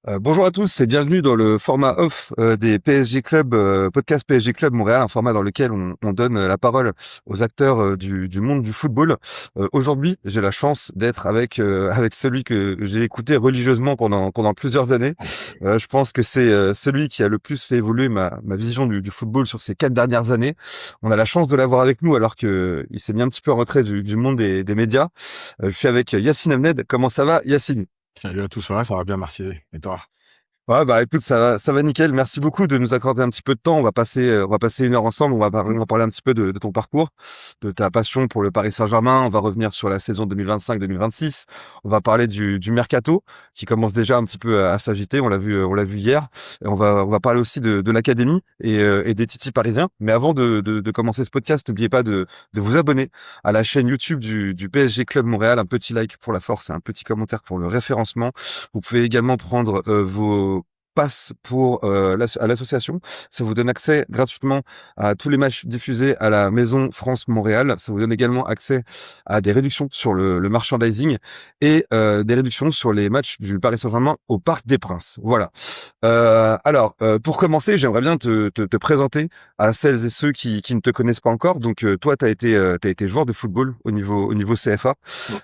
Bonjour à tous et bienvenue dans le format off des PSG Club, podcast PSG Club Montréal, un format dans lequel on donne la parole aux acteurs du monde du football. Aujourd'hui, j'ai la chance d'être avec celui que j'ai écouté religieusement pendant plusieurs années. Je pense que c'est celui qui a le plus fait évoluer ma vision du football sur ces 4 dernières années. On a la chance de l'avoir avec nous alors que il s'est mis un petit peu en retrait du monde des médias. Je suis avec Yacine Amned. Comment ça va, Yacine? Salut à tous, ouais, ça va bien, merci. Et toi? Ouais, bah écoute, ça va nickel. Merci beaucoup de nous accorder un petit peu de temps. On va passer 1 heure ensemble. On va parler un petit peu de ton parcours, de ta passion pour le Paris Saint-Germain. On va revenir sur la saison 2025-2026. On va parler du mercato qui commence déjà un petit peu à s'agiter. On l'a vu hier. Et on va parler aussi de l'académie et des titis parisiens. Mais avant de commencer ce podcast, n'oubliez pas de vous abonner à la chaîne YouTube du PSG Club Montréal. Un petit like pour la force et un petit commentaire pour le référencement. Vous pouvez également prendre vos passes pour à l'association. Ça vous donne accès gratuitement à tous les matchs diffusés à la Maison France Montréal. Ça vous donne également accès à des réductions sur le merchandising et des réductions sur les matchs du Paris Saint-Germain au Parc des Princes. Voilà. Pour commencer, j'aimerais bien te présenter à celles et ceux qui ne te connaissent pas encore. Donc, toi, t'as été joueur de football au niveau CFA.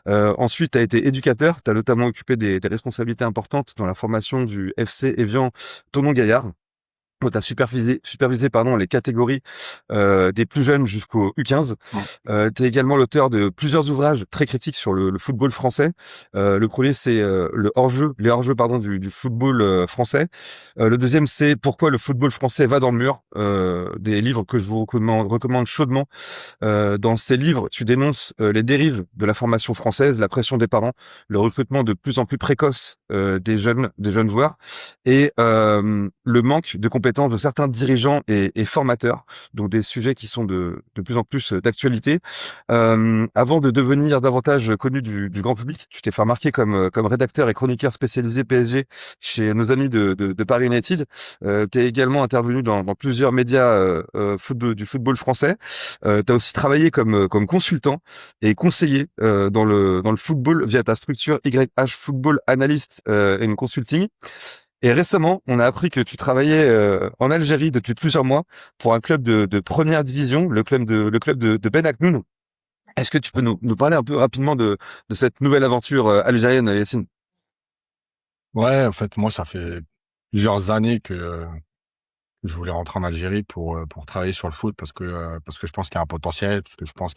Ensuite, tu as été éducateur, tu as notamment occupé des responsabilités importantes dans la formation du FC Evian Thonon-Gaillard. Tu as supervisé pardon, les catégories des plus jeunes jusqu'au U15. Ouais. Tu es également l'auteur de plusieurs ouvrages très critiques sur le football français. Le premier, c'est les hors-jeux pardon, du football français. Le deuxième, c'est Pourquoi le football français va dans le mur. Des livres que je vous recommande chaudement. Dans ces livres, tu dénonces les dérives de la formation française, la pression des parents, le recrutement de plus en plus précoce des jeunes joueurs et le manque de compétences de certains dirigeants et formateurs, donc des sujets qui sont de plus en plus d'actualité. Avant de devenir davantage connu du grand public, tu t'es fait remarquer comme rédacteur et chroniqueur spécialisé PSG chez nos amis de Paris United. Tu es également intervenu dans plusieurs médias du football français. Tu as aussi travaillé comme consultant et conseiller dans le football via ta structure YH Football Analyst and Consulting. Et récemment, on a appris que tu travaillais en Algérie depuis plusieurs mois pour un club de première division, le club de Ben Aknoun. Est-ce que tu peux nous parler un peu rapidement de cette nouvelle aventure algérienne, Yacine? Ouais, en fait, moi, ça fait plusieurs années que je voulais rentrer en Algérie pour travailler sur le foot parce que je pense qu'il y a un potentiel, parce que je pense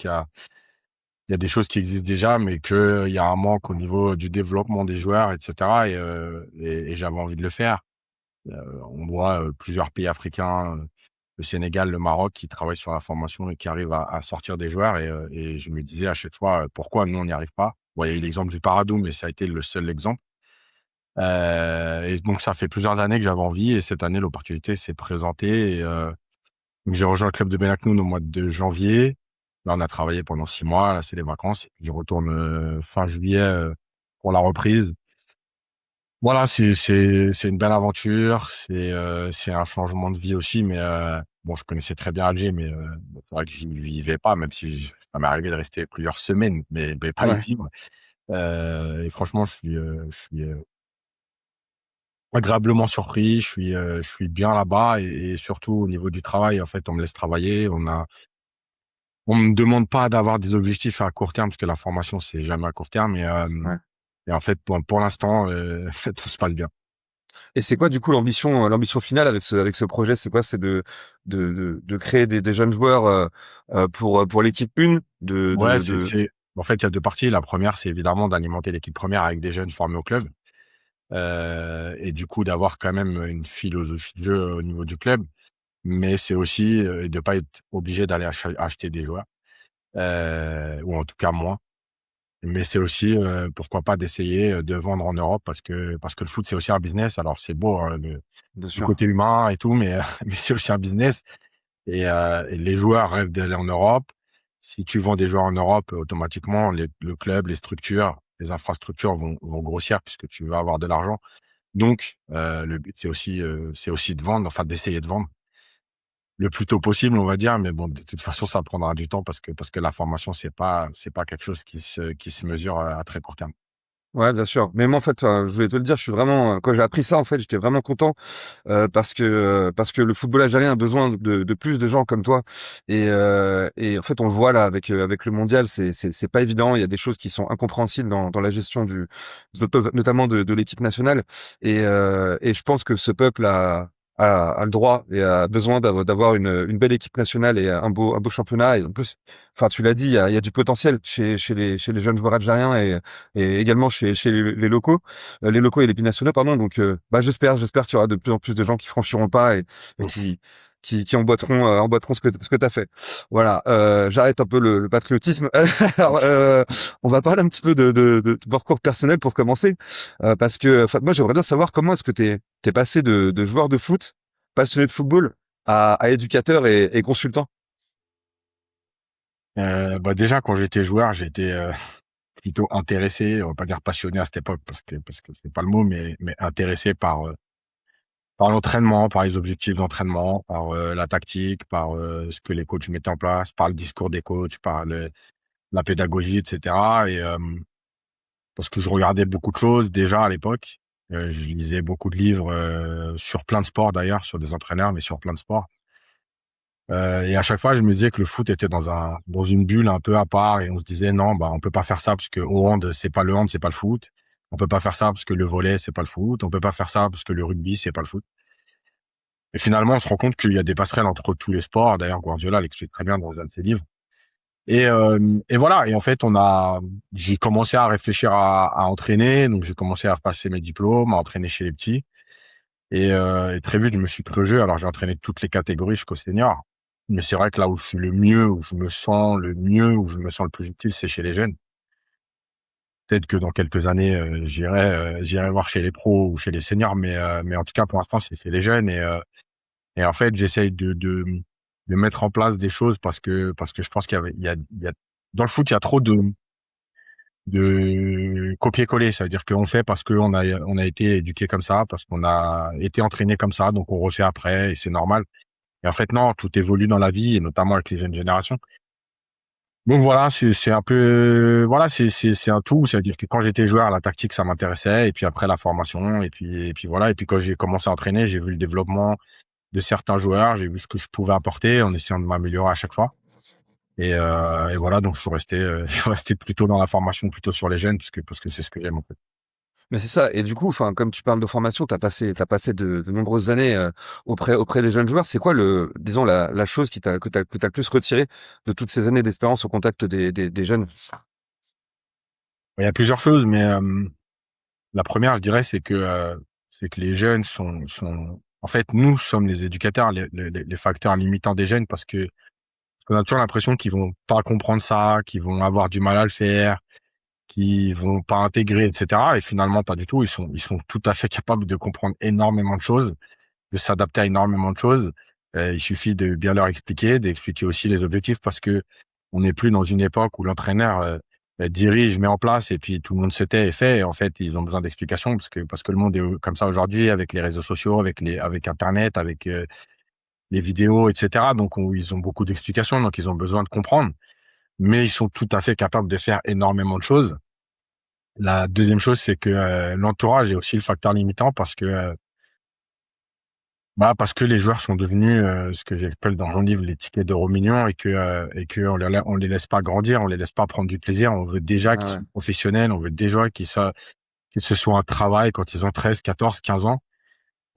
il y a des choses qui existent déjà, mais qu'il y a un manque au niveau du développement des joueurs, etc. Et j'avais envie de le faire. On voit plusieurs pays africains, le Sénégal, le Maroc, qui travaillent sur la formation et qui arrivent à sortir des joueurs. Et je me disais à chaque fois, pourquoi nous, on n'y arrive pas? Bon, il y a eu l'exemple du Paradou, mais ça a été le seul exemple. Et donc ça fait plusieurs années que j'avais envie et cette année, l'opportunité s'est présentée donc j'ai rejoint le club de Benaknoun au mois de janvier. Là, on a travaillé pendant 6 mois. Là, c'est les vacances et puis je retourne, fin juillet, pour la reprise. Voilà, c'est une belle aventure. C'est un changement de vie aussi, mais bon, je connaissais très bien Alger, mais bon, c'est vrai que j'y vivais pas, même si ça m'est arrivé de rester plusieurs semaines, mais pas y Ouais. vivre. Et franchement, je suis, agréablement surpris. Je suis bien là-bas et surtout au niveau du travail, en fait, on me laisse travailler. On me demande pas d'avoir des objectifs à court terme parce que la formation, c'est jamais à court terme Ouais. et en fait, pour l'instant, tout se passe bien. Et c'est quoi du coup l'ambition finale avec ce projet? C'est quoi? C'est de créer des jeunes joueurs pour l'équipe 1 Ouais, de en fait, il y a 2 parties. La première, c'est évidemment d'alimenter l'équipe première avec des jeunes formés au club, et du coup, d'avoir quand même une philosophie de jeu au niveau du club. Mais c'est aussi, de pas être obligé d'aller acheter des joueurs, ou en tout cas moins. Mais c'est aussi, pourquoi pas d'essayer, de vendre en Europe parce que le foot, c'est aussi un business. Alors c'est beau, hein, bien le sûr. côté humain et tout, mais mais c'est aussi un business et les joueurs rêvent d'aller en Europe. Si tu vends des joueurs en Europe, automatiquement le club, les structures, les infrastructures vont grossir puisque tu vas avoir de l'argent. Donc le but, c'est aussi de vendre, enfin d'essayer de vendre le plus tôt possible, on va dire, mais bon, de toute façon, ça prendra du temps parce que la formation, c'est pas quelque chose qui se mesure à très court terme. Ouais, bien sûr. Mais moi, en fait, je voulais te le dire, je suis vraiment, quand j'ai appris ça, en fait, j'étais vraiment content parce que le football algérien a besoin de plus de gens comme toi. Et en fait, on le voit là avec le mondial, c'est pas évident. Il y a des choses qui sont incompréhensibles dans la gestion notamment de l'équipe nationale. Et je pense que ce peuple a le droit et a besoin d'avoir une belle équipe nationale et un beau championnat. Et en plus, enfin, tu l'as dit, il y a du potentiel chez les jeunes joueurs algériens et également chez les locaux et les binationaux, pardon. Donc, bah, j'espère qu'il y aura de plus en plus de gens qui franchiront le pas et qui emboîteront ce que t'as fait. Voilà. J'arrête un peu le patriotisme. Alors, on va parler un petit peu de parcours personnel pour commencer, parce que, enfin, moi, j'aimerais bien savoir comment est-ce que t'es passé de joueur de foot, passionné de football, à éducateur et consultant. Bah déjà quand j'étais joueur, j'étais plutôt intéressé, on va pas dire passionné à cette époque parce que c'est pas le mot, mais intéressé par l'entraînement, par les objectifs d'entraînement, par la tactique, par ce que les coachs mettaient en place, par le discours des coachs, par la pédagogie, etc. Et parce que je regardais beaucoup de choses déjà à l'époque. Je lisais beaucoup de livres sur plein de sports d'ailleurs, sur des entraîneurs, mais sur plein de sports. Et à chaque fois, je me disais que le foot était dans une bulle un peu à part et on se disait non, bah on peut pas faire ça parce que au hand c'est pas le hand, c'est pas le foot. On peut pas faire ça parce que le volley c'est pas le foot. On peut pas faire ça parce que le rugby c'est pas le foot. Et finalement, on se rend compte qu'il y a des passerelles entre tous les sports. D'ailleurs, Guardiola l'explique très bien dans un de ses livres. Et voilà. Et en fait, j'ai commencé à réfléchir à entraîner. Donc, j'ai commencé à passer mes diplômes, à entraîner chez les petits. Et très vite, je me suis pris au jeu. Alors, j'ai entraîné toutes les catégories jusqu'au senior. Mais c'est vrai que là où je suis le mieux, où je me sens le mieux, où je me sens le plus utile, c'est chez les jeunes. Peut-être que dans quelques années, j'irai voir chez les pros ou chez les seniors. Mais en tout cas, pour l'instant, c'est chez les jeunes. Et en fait, j'essaye de mettre en place des choses parce que je pense il y a, dans le foot, il y a trop de copier-coller. Ça veut dire qu'on fait parce on a été éduqué comme ça, parce qu'on a été entraîné comme ça, donc on refait après et c'est normal. Et en fait, non, tout évolue dans la vie et notamment avec les jeunes générations. Donc voilà, c'est un peu, voilà, c'est un tout. C'est-à-dire que quand j'étais joueur, la tactique, ça m'intéressait et puis après la formation et puis voilà. Et puis quand j'ai commencé à entraîner, j'ai vu le développement de certains joueurs, j'ai vu ce que je pouvais apporter en essayant de m'améliorer à chaque fois. Et voilà, donc je suis resté, je suis resté plutôt dans la formation, plutôt sur les jeunes, parce que c'est ce que j'aime en fait. Mais c'est ça. Et du coup, enfin, comme tu parles de formation, t'as passé de nombreuses années auprès des jeunes joueurs. C'est quoi disons la chose que t'as le plus retiré de toutes ces années d'expérience au contact des jeunes? Il y a plusieurs choses, mais la première, je dirais, c'est que les jeunes sont, en fait, nous sommes les éducateurs, les facteurs limitants des jeunes, parce que on a toujours l'impression qu'ils vont pas comprendre ça, qu'ils vont avoir du mal à le faire, qu'ils vont pas intégrer, etc. Et finalement, pas du tout. Ils sont tout à fait capables de comprendre énormément de choses, de s'adapter à énormément de choses. Il suffit de bien leur expliquer, d'expliquer aussi les objectifs parce que on n'est plus dans une époque où l'entraîneur dirige, met en place et puis tout le monde se tait et fait. Et en fait, ils ont besoin d'explications parce que le monde est comme ça aujourd'hui avec les réseaux sociaux, avec Internet, avec les vidéos, etc. Donc ils ont beaucoup d'explications, donc ils ont besoin de comprendre. Mais ils sont tout à fait capables de faire énormément de choses. La deuxième chose, c'est que l'entourage est aussi le facteur limitant parce que les joueurs sont devenus ce que j'appelle dans mon livre les tickets d'euro millions et que on les laisse pas grandir, on les laisse pas prendre du plaisir. On veut déjà Ah qu'ils ouais. soient professionnels, on veut déjà que ce soit un travail quand ils ont 13, 14, 15 ans.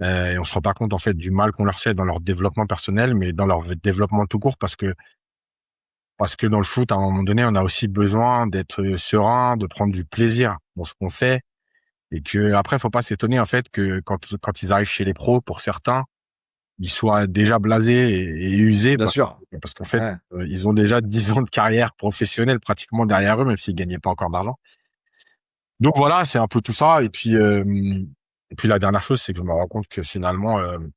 Et on se rend pas compte en fait du mal qu'on leur fait dans leur développement personnel, mais dans leur développement tout court parce que dans le foot, à un moment donné, on a aussi besoin d'être serein, de prendre du plaisir dans ce qu'on fait. Et que après, faut pas s'étonner en fait que quand ils arrivent chez les pros, pour certains, ils soient déjà blasés et usés Bien sûr. parce qu'en fait, Ouais. ils ont déjà 10 ans de carrière professionnelle pratiquement derrière eux, même s'ils gagnaient pas encore d'argent. Donc voilà, c'est un peu tout ça. Et puis la dernière chose, c'est que je me rends compte que finalement, il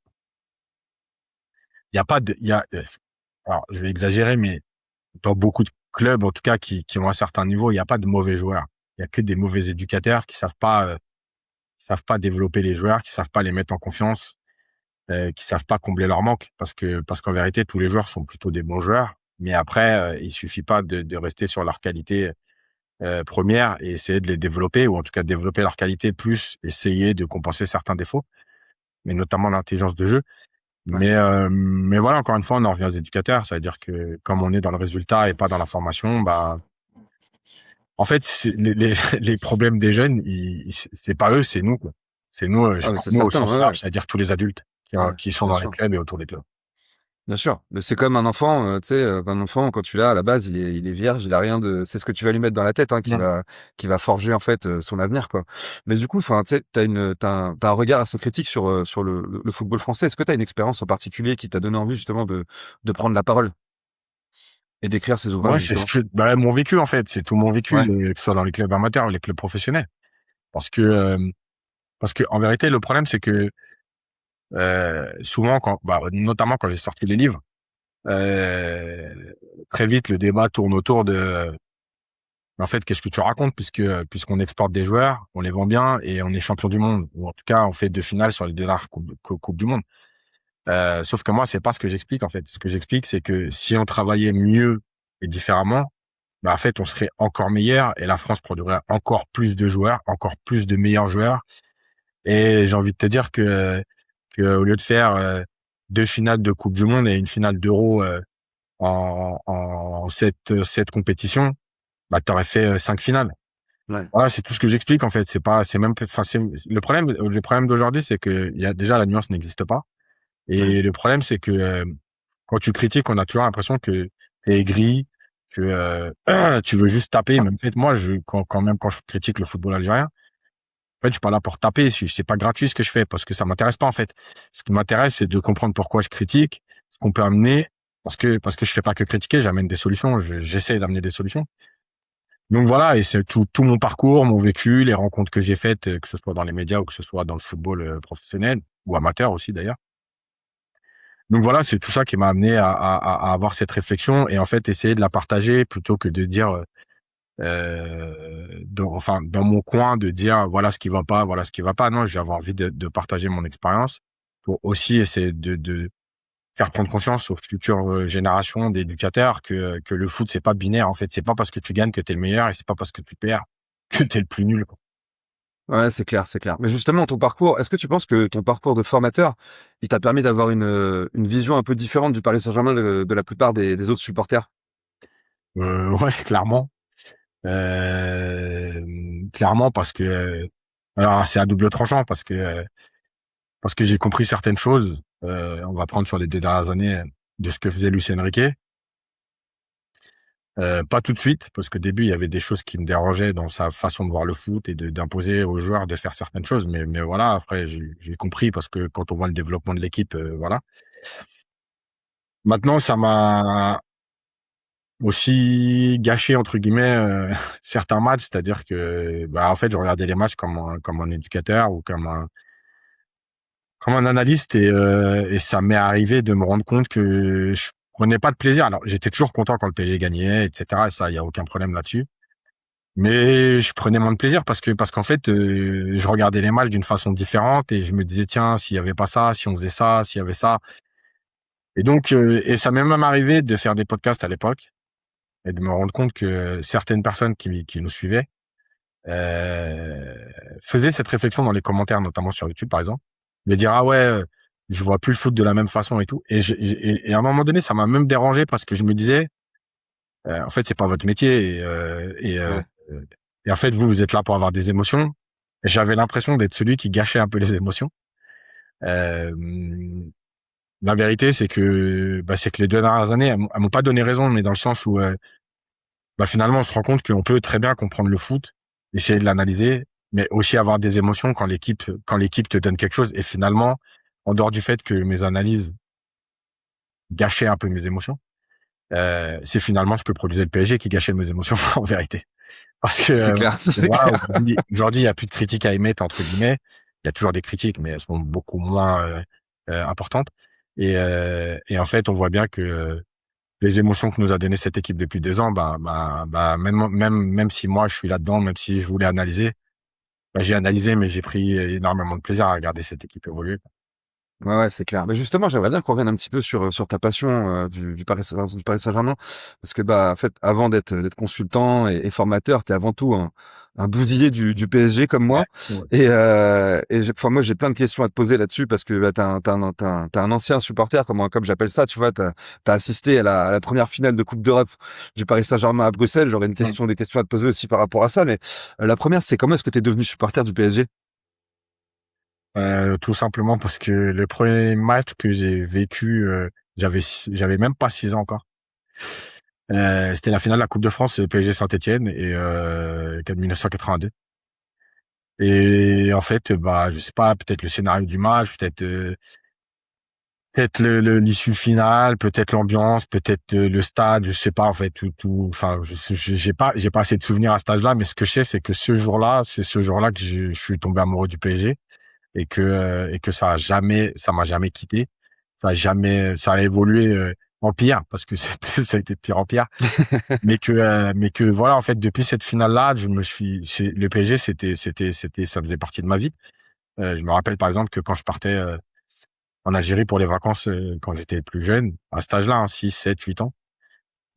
y a pas de, il y a, alors je vais exagérer, mais dans beaucoup de clubs, en tout cas, qui ont un certain niveau, il y a pas de mauvais joueurs. Il y a que des mauvais éducateurs qui savent pas développer les joueurs, qui savent pas les mettre en confiance, qui savent pas combler leur manque parce qu'en vérité tous les joueurs sont plutôt des bons joueurs mais après il suffit pas de rester sur leur qualité première et essayer de les développer ou en tout cas développer leur qualité plus essayer de compenser certains défauts, mais notamment l'intelligence de jeu. Ouais. Mais voilà, encore une fois, on en revient aux éducateurs. Ça veut dire que comme on est dans le résultat et pas dans la formation, bah, en fait, les problèmes des jeunes, c'est pas eux, c'est nous, quoi. C'est nous, je Ah, mais parle c'est nous au certain, sens ouais, ouais. large, c'est-à-dire tous les adultes Ouais, qui sont bien dans les sûr. clubs et autour des clubs. Bien sûr, mais c'est comme un enfant, tu sais, un enfant quand tu l'as à la base, il est vierge, il a rien de c'est ce que tu vas lui mettre dans la tête, hein, Mmh. qui va forger en fait, son avenir, quoi. Mais du coup, enfin, tu sais, t'as un regard assez critique sur le football français. Est-ce que t'as une expérience en particulier qui t'a donné envie justement de prendre la parole et d'écrire ces ouvrages Ouais, c'est ce justement? que bah, mon vécu, en fait, c'est tout mon vécu, Ouais, que ce soit dans les clubs amateurs ou les clubs professionnels. Parce que, parce que en vérité, le problème, c'est que, souvent notamment quand j'ai sorti les livres, très vite, le débat tourne autour de en fait, qu'est-ce que tu racontes puisqu'on exporte des joueurs, on les vend bien et on est champion du monde ou en tout cas, on fait 2 finales sur les dernières coupe du monde. Sauf que moi, c'est pas ce que j'explique, en fait. Ce que j'explique, c'est que si on travaillait mieux et différemment, bah, en fait, on serait encore meilleur et la France produirait encore plus de joueurs, encore plus de meilleurs joueurs. Et j'ai envie de te dire que au lieu de faire 2 finales de Coupe du Monde et une finale d'Euro en cette compétition, bah, t'aurais fait 5 finales. ouais, Voilà, c'est tout ce que j'explique en fait. C'est même, enfin, c'est le problème d'aujourd'hui, c'est que il y a déjà la nuance n'existe pas. ouais. Et le problème, c'est que quand tu critiques, on a toujours l'impression que t'es aigri, que tu veux juste taper. Même en fait, moi, quand je critique le football algérien, en fait, je suis pas là pour taper. C'est pas gratuit ce que je fais parce que ça m'intéresse pas en fait. Ce qui m'intéresse, c'est de comprendre pourquoi je critique, ce qu'on peut amener, parce que je fais pas que critiquer, j'amène des solutions. J'essaie d'amener des solutions. Donc voilà, et c'est tout mon parcours, mon vécu, les rencontres que j'ai faites, que ce soit dans les médias ou que ce soit dans le football professionnel ou amateur aussi d'ailleurs. Donc voilà, c'est tout ça qui m'a amené à avoir cette réflexion et en fait essayer de la partager plutôt que de dire, dans mon coin, de dire voilà ce qui va pas, voilà ce qui va pas. Non, j'ai avoir envie de partager mon expérience pour aussi essayer de faire prendre conscience aux futures générations d'éducateurs que le foot c'est pas binaire en fait. C'est pas parce que tu gagnes que t'es le meilleur et c'est pas parce que tu perds que t'es le plus nul, quoi. Ouais, c'est clair, c'est clair. Mais justement, ton parcours, est-ce que tu penses que ton parcours de formateur, il t'a permis d'avoir une vision un peu différente du Paris Saint-Germain de la plupart des autres supporters? Ouais, clairement. Clairement parce que alors c'est à double tranchant parce que j'ai compris certaines choses. On va prendre sur les 2 dernières années de ce que faisait Luis Enrique. Pas tout de suite parce qu'au début il y avait des choses qui me dérangeaient dans sa façon de voir le foot et d'imposer aux joueurs de faire certaines choses. Mais voilà, après j'ai compris parce que quand on voit le développement de l'équipe, voilà. Maintenant, ça m'a aussi «gâché» entre guillemets certains matchs, c'est-à-dire que bah en fait je regardais les matchs comme un éducateur ou comme un analyste et ça m'est arrivé de me rendre compte que je prenais pas de plaisir. Alors j'étais toujours content quand le PSG gagnait, et cetera. Ça, il y a aucun problème là-dessus. Mais je prenais moins de plaisir parce qu'en fait, je regardais les matchs d'une façon différente et je me disais tiens, s'il y avait pas ça, si on faisait ça, s'il y avait ça. Et donc et ça m'est même arrivé de faire des podcasts à l'époque et de me rendre compte que certaines personnes qui nous suivaient euh, faisaient cette réflexion dans les commentaires, notamment sur YouTube par exemple, de dire ah ouais, je vois plus le foot de la même façon et tout. Et à un moment donné, ça m'a même dérangé parce que je me disais en fait c'est pas votre métier Ouais. et en fait vous êtes là pour avoir des émotions. Et j'avais l'impression d'être celui qui gâchait un peu les émotions. Euh, la vérité c'est que les 2 dernières années elles m'ont pas donné raison, mais dans le sens où bah finalement on se rend compte qu'on peut très bien comprendre le foot, essayer de l'analyser, mais aussi avoir des émotions quand l'équipe te donne quelque chose. Et finalement, en dehors du fait que mes analyses gâchaient un peu mes émotions, c'est finalement ce que produisait le PSG qui gâchait mes émotions en vérité. Parce que C'est clair, c'est voilà, clair. aujourd'hui il y a plus de critiques à émettre entre guillemets. Il y a toujours des critiques, mais elles sont beaucoup moins importantes. Et en fait, on voit bien que les émotions que nous a donné cette équipe depuis 2 ans, même si moi je suis là-dedans, même si je voulais analyser, bah, j'ai analysé, mais j'ai pris énormément de plaisir à regarder cette équipe évoluer. Ouais, ouais, c'est clair. Mais justement, j'aimerais bien qu'on revienne un petit peu sur ta passion du Paris Saint-Germain, parce que bah en fait, avant d'être consultant et formateur, t'es avant tout un bousillé du PSG comme moi. Ouais. Ouais. Enfin moi j'ai plein de questions à te poser là-dessus parce que bah, t'as un ancien supporter comme j'appelle ça, tu vois, t'as assisté à la première finale de Coupe d'Europe du Paris Saint-Germain à Bruxelles. J'aurais des questions à te poser aussi par rapport à ça, mais la première c'est comment est-ce que t'es devenu supporter du PSG? Tout simplement parce que le premier match que j'ai vécu, j'avais même pas 6 ans encore. C'était la finale de la Coupe de France, PSG Saint-Étienne et 1982. Et en fait, bah, je sais pas, peut-être le scénario du match, peut-être l'issue finale, peut-être l'ambiance, peut-être le stade, je sais pas en fait tout. Enfin, j'ai pas assez de souvenirs à cet âge-là, mais ce que je sais, c'est que c'est ce jour-là que je suis tombé amoureux du PSG et que ça m'a jamais quitté. Ça a évolué en pire parce que ça a été de pire en pire. Mais que voilà, en fait, depuis cette finale-là, le PSG, ça faisait partie de ma vie. Je me rappelle par exemple que quand je partais en Algérie pour les vacances quand j'étais plus jeune, à cet âge-là, hein, 6, 7, 8 ans,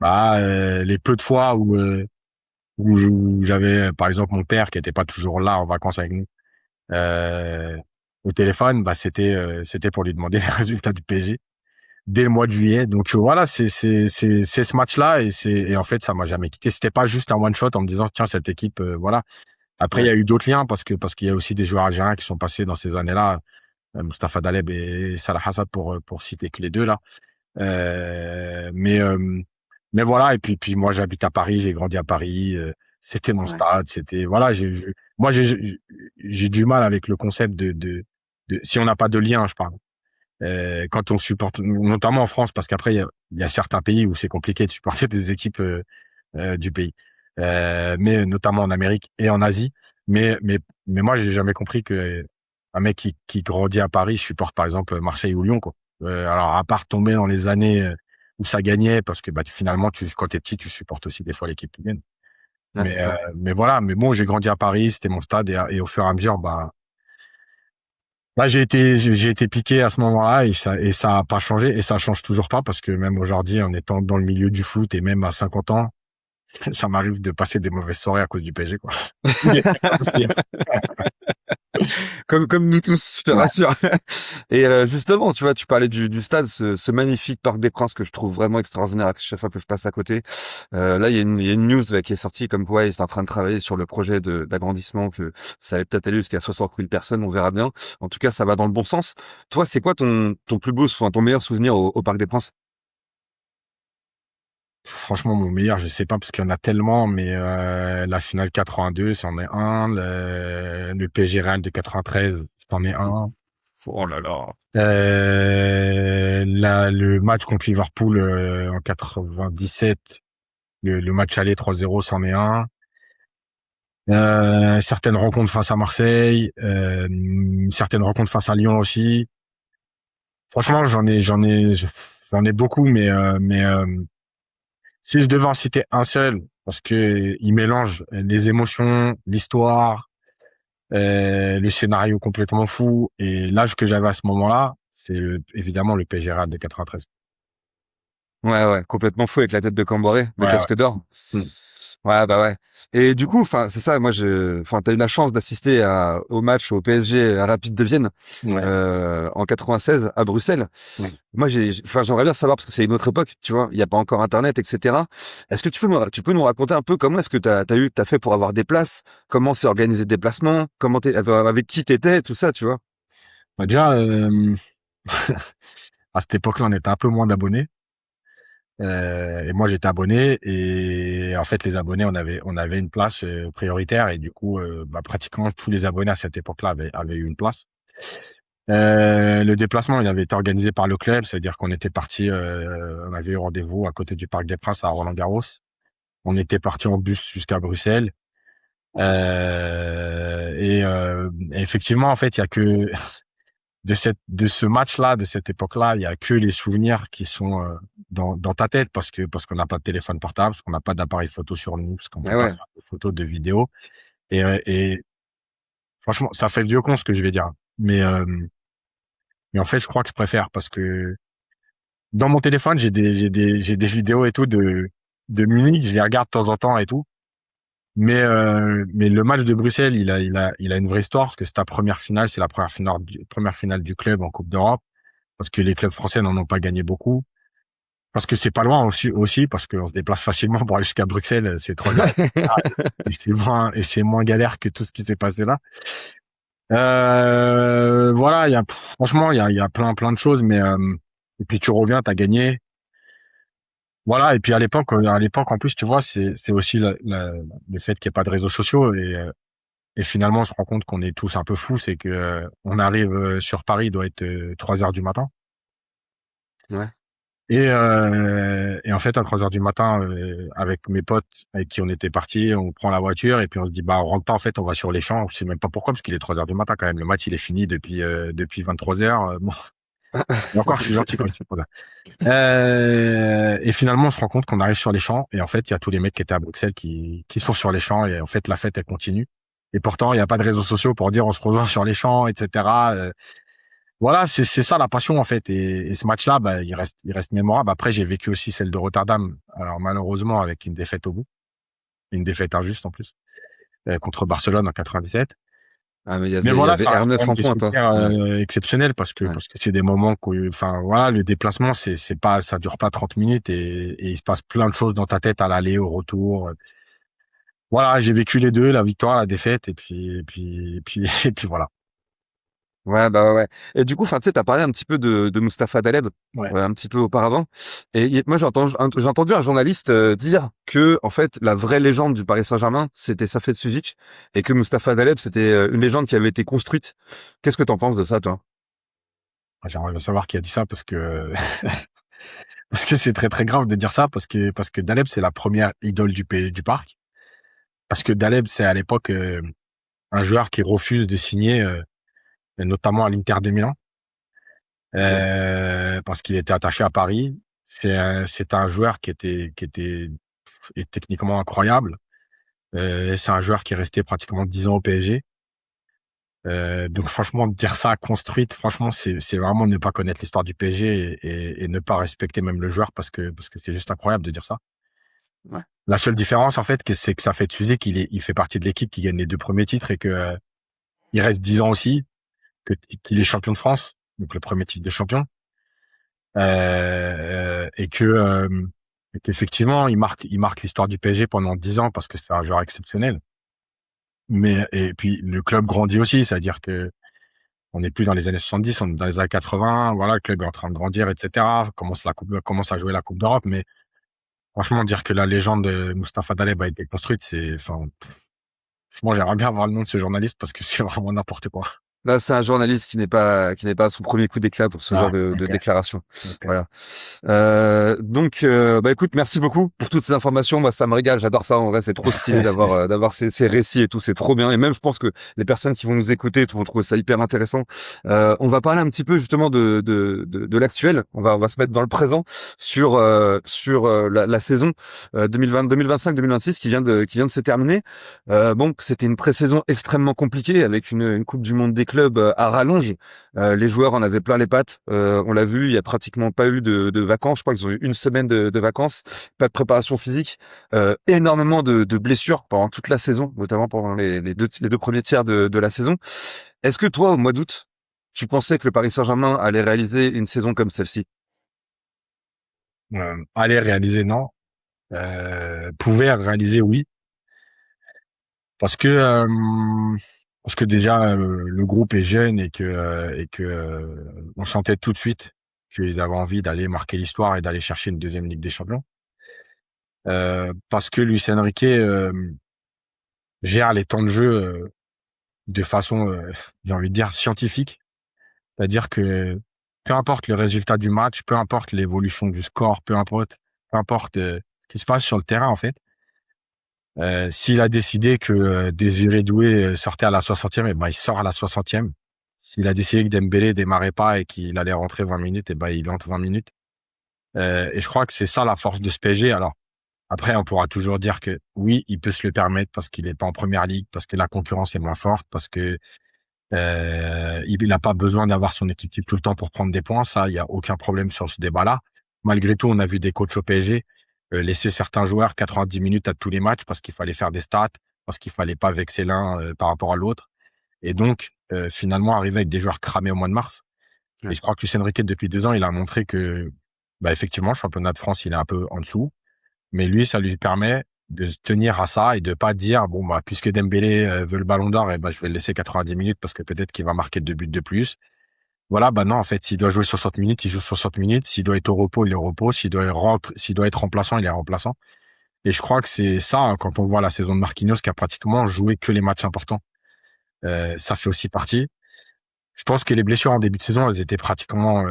bah les peu de fois où j'avais par exemple mon père qui était pas toujours là en vacances avec nous euh, au téléphone, bah c'était pour lui demander les résultats du PSG dès le mois de juillet. Donc voilà, c'est ce match-là et en fait ça m'a jamais quitté. C'était pas juste un one shot en me disant tiens cette équipe voilà. Après il y Ouais. a eu d'autres liens parce qu'il y a aussi des joueurs algériens qui sont passés dans ces années-là, Mustapha Daleb et Salah Hassad pour citer que les deux là. Euh, mais euh, mais voilà et puis moi j'habite à Paris, j'ai grandi à Paris, c'était mon Ouais. stade, c'était voilà, moi j'ai du mal avec le concept de si on n'a pas de lien, je parle. Quand on supporte notamment en France parce qu'après il y a certains pays où c'est compliqué de supporter des équipes du pays. Mais notamment en Amérique et en Asie, mais moi j'ai jamais compris que un mec qui grandit à Paris supporte par exemple Marseille ou Lyon quoi. Alors à part tomber dans les années où ça gagnait parce que bah finalement quand t'es petit tu supportes aussi des fois l'équipe qui gagne. Ouais, c'est ça. Mais voilà, mais bon, j'ai grandi à Paris, c'était mon stade et au fur et à mesure bah j'ai été piqué à ce moment-là et ça a pas changé et ça change toujours pas parce que même aujourd'hui en étant dans le milieu du foot et même à 50 ans, ça m'arrive de passer des mauvaises soirées à cause du PSG quoi. Tous les matins aussi. Comme nous tous, je te Ouais. rassure. Et justement, tu vois, tu parlais du stade, ce magnifique Parc des Princes que je trouve vraiment extraordinaire à chaque fois que je passe à côté. Là, il y a une news là, qui est sortie comme quoi ils sont en train de travailler sur le projet d'agrandissement, que ça allait peut-être aller jusqu'à 60 000 personnes, on verra bien. En tout cas, ça va dans le bon sens. Toi, c'est quoi ton plus beau, enfin, ton meilleur souvenir au Parc des Princes? Franchement, mon meilleur, je sais pas parce qu'il y en a tellement, mais la finale 82, c'en est un. Le PSG Real de 93, c'en est un. Oh là là. Le match contre Liverpool en 97, le match aller 3-0, c'en est un. Certaines rencontres face à Marseille, certaines rencontres face à Lyon aussi. Franchement, j'en ai beaucoup, mais si je devais en citer un seul, parce que il mélange les émotions, l'histoire, le scénario complètement fou et l'âge que j'avais à ce moment-là, évidemment le PSG Real de 93. Ouais, ouais, complètement fou avec la tête de Camboré, le Ouais, ouais. casque d'or. Mm. Ouais, bah ouais. Et du coup, enfin, c'est ça. Moi, t'as eu la chance d'assister au match au PSG à Rapide de Vienne Ouais. en 96 à Bruxelles. Ouais. Moi, enfin, j'aimerais bien savoir parce que c'est une autre époque, tu vois. Il n'y a pas encore Internet, etc. Est-ce que tu peux nous raconter un peu comment est-ce que t'as fait pour avoir des places, comment c'est organisé le déplacement, avec qui t'étais, tout ça, tu vois. Bah, déjà, à cette époque-là, on était un peu moins d'abonnés. Et moi, j'étais abonné et en fait, les abonnés, on avait une place prioritaire et du coup, bah, pratiquement tous les abonnés à cette époque-là avaient eu une place. Le déplacement, il avait été organisé par le club, c'est-à-dire qu'on était parti, on avait eu rendez-vous à côté du Parc des Princes à Roland-Garros. On était parti en bus jusqu'à Bruxelles. Et effectivement, en fait, il y a que de ce match-là, de cette époque-là, il y a que les souvenirs qui sont dans ta tête parce qu'on n'a pas de téléphone portable, parce qu'on n'a pas d'appareil photo sur nous, parce qu'on peut Ouais, pas ouais. faire de photos, de vidéos. Et franchement, ça fait vieux con ce que je vais dire, mais Mais en fait, je crois que je préfère parce que dans mon téléphone, j'ai des vidéos et tout de Munich, je les regarde de temps en temps et tout. Mais le match de Bruxelles, il a une vraie histoire parce que c'est ta première finale, c'est la première finale du club en Coupe d'Europe parce que les clubs français n'en ont pas gagné beaucoup. Parce que c'est pas loin aussi parce qu'on se déplace facilement pour aller jusqu'à Bruxelles, c'est 3 heures. Et c'est moins galère que tout ce qui s'est passé là. Voilà, franchement, il y a plein de choses, mais et puis tu reviens, t'as gagné. Voilà, et puis à l'époque en plus, tu vois, c'est aussi le fait qu'il n'y ait pas de réseaux sociaux et finalement on se rend compte qu'on est tous un peu fous, c'est que on arrive sur Paris, il doit être 3 heures du matin. Ouais. Et en fait, à 3 heures du matin, avec mes potes avec qui on était partis, on prend la voiture et puis on se dit, bah, on rentre pas, en fait, on va sur les champs. Je sais même pas pourquoi, parce qu'il est 3 heures du matin quand même. Le match, il est fini depuis 23 heures. Bon. Et encore, je suis gentil quand c'est pas là. Et finalement, on se rend compte qu'on arrive sur les champs et en fait, il y a tous les mecs qui étaient à Bruxelles qui sont sur les champs et en fait, la fête, elle continue. Et pourtant, il n'y a pas de réseaux sociaux pour dire on se rejoint sur les champs, etc. Voilà, c'est ça la passion en fait. Et ce match-là, bah, il reste mémorable. Après, j'ai vécu aussi celle de Rotterdam. Alors malheureusement avec une défaite au bout, une défaite injuste en plus, contre Barcelone en 97. Ah, mais il y Mais avait, il y voilà, avait ça reste quand R9 même en des pointe, hein. souvenirs Ouais. exceptionnels parce que Ouais. parce que c'est des moments enfin voilà, le déplacement c'est pas, ça dure pas 30 minutes et il se passe plein de choses dans ta tête à l'aller, au retour. Voilà, j'ai vécu les deux, la victoire, la défaite et puis et puis voilà. Ouais, bah ouais. Et du coup, enfin, tu sais, t'as parlé un petit peu de Mustapha Daleb, Ouais. un petit peu auparavant. Et moi, j'ai entendu un journaliste dire que, en fait, la vraie légende du Paris Saint-Germain, c'était Safet Suzic, et que Mustapha Daleb, c'était une légende qui avait été construite. Qu'est-ce que t'en penses de ça, toi? J'aimerais bien savoir qui a dit ça parce que parce que c'est très très grave de dire ça parce que Daleb c'est la première idole du parc. Parce que Daleb c'est à l'époque un joueur qui refuse de signer notamment à l'Inter de Milan Ok. parce qu'il était attaché à Paris. C'est un joueur qui était est techniquement incroyable. C'est un joueur qui est resté pratiquement 10 ans au PSG. Donc franchement dire ça construite, franchement c'est vraiment ne pas connaître l'histoire du PSG et ne pas respecter même le joueur parce que c'est juste incroyable de dire ça. Ouais. La seule différence, en fait, c'est que ça fait Tuesday il fait partie de l'équipe qui gagne les 2 premiers titres et que, il reste 10 ans aussi, qu'il est champion de France, donc le premier titre de champion. Et qu'effectivement, il marque l'histoire du PSG pendant 10 ans parce que c'est un joueur exceptionnel. Et puis, le club grandit aussi, c'est-à-dire que on n'est plus dans les années 70, on est dans les années 80. Voilà, le club est en train de grandir, etc. Commence à jouer la Coupe d'Europe. Mais franchement, dire que la légende de Mustapha Daleb a été construite, enfin, moi, j'aimerais bien avoir le nom de ce journaliste parce que c'est vraiment n'importe quoi. Là, c'est un journaliste qui n'est pas à son premier coup d'éclat pour ce genre Ah, de ok, déclaration. ok. Voilà. Donc, bah écoute, merci beaucoup pour toutes ces informations. Moi, ça me régale. J'adore ça. En vrai, c'est trop stylé d'avoir ces récits et tout. C'est trop bien. Et même, je pense que les personnes qui vont nous écouter vont trouver ça hyper intéressant. On va parler un petit peu justement de l'actuel. On va se mettre dans le présent sur la saison 2020-2025-2026 qui vient de se terminer. Bon, c'était une pré-saison extrêmement compliquée avec une Coupe du Monde des clubs à rallonge. Les joueurs en avaient plein les pattes. On l'a vu, il y a pratiquement pas eu de vacances. Je crois qu'ils ont eu une semaine de vacances, pas de préparation physique, énormément de blessures pendant toute la saison, notamment pendant les deux premiers tiers de la saison. Est-ce que toi, au mois d'août, tu pensais que le Paris Saint-Germain allait réaliser une saison comme celle-ci? Aller réaliser, non. Pouvait réaliser, oui. Parce que, déjà, le groupe est jeune et que on sentait tout de suite qu'ils avaient envie d'aller marquer l'histoire et d'aller chercher une deuxième Ligue des Champions. Parce que Luis Enrique gère les temps de jeu de façon, j'ai envie de dire, scientifique. C'est-à-dire que peu importe le résultat du match, peu importe l'évolution du score, peu importe ce qui se passe sur le terrain, en fait, s'il a décidé que Désiré Doué sortait à la 60e, et ben il sort à la 60e. S'il a décidé que Dembélé démarrait pas et qu'il allait rentrer 20 minutes, et ben il entre 20 minutes. Et je crois que c'est ça la force de ce PSG. Alors après, on pourra toujours dire que oui, il peut se le permettre parce qu'il est pas en première ligue, parce que la concurrence est moins forte, parce que Il n'a pas besoin d'avoir son équipe type tout le temps pour prendre des points. Ça, il y a aucun problème sur ce débat-là. Malgré tout, on a vu des coachs au PSG laisser certains joueurs 90 minutes à tous les matchs parce qu'il fallait faire des stats, parce qu'il fallait pas vexer l'un par rapport à l'autre. Et donc, finalement, arriver avec des joueurs cramés au mois de mars. Et Ouais. je crois que Lucien Riquet, depuis 2 ans, il a montré que, bah, effectivement, le championnat de France, il est un peu en dessous. Mais lui, ça lui permet de se tenir à ça et de pas dire, bon, bah, puisque Dembélé veut le ballon d'or, et bah, je vais le laisser 90 minutes parce que peut-être qu'il va marquer 2 buts de plus. Voilà, bah non, en fait, s'il doit jouer 60 minutes, il joue 60 minutes. S'il doit être au repos, il est au repos. S'il doit être remplaçant, il est remplaçant. Et je crois que c'est ça, hein, quand on voit la saison de Marquinhos qui a pratiquement joué que les matchs importants. Ça fait aussi partie. Je pense que les blessures en début de saison, elles étaient pratiquement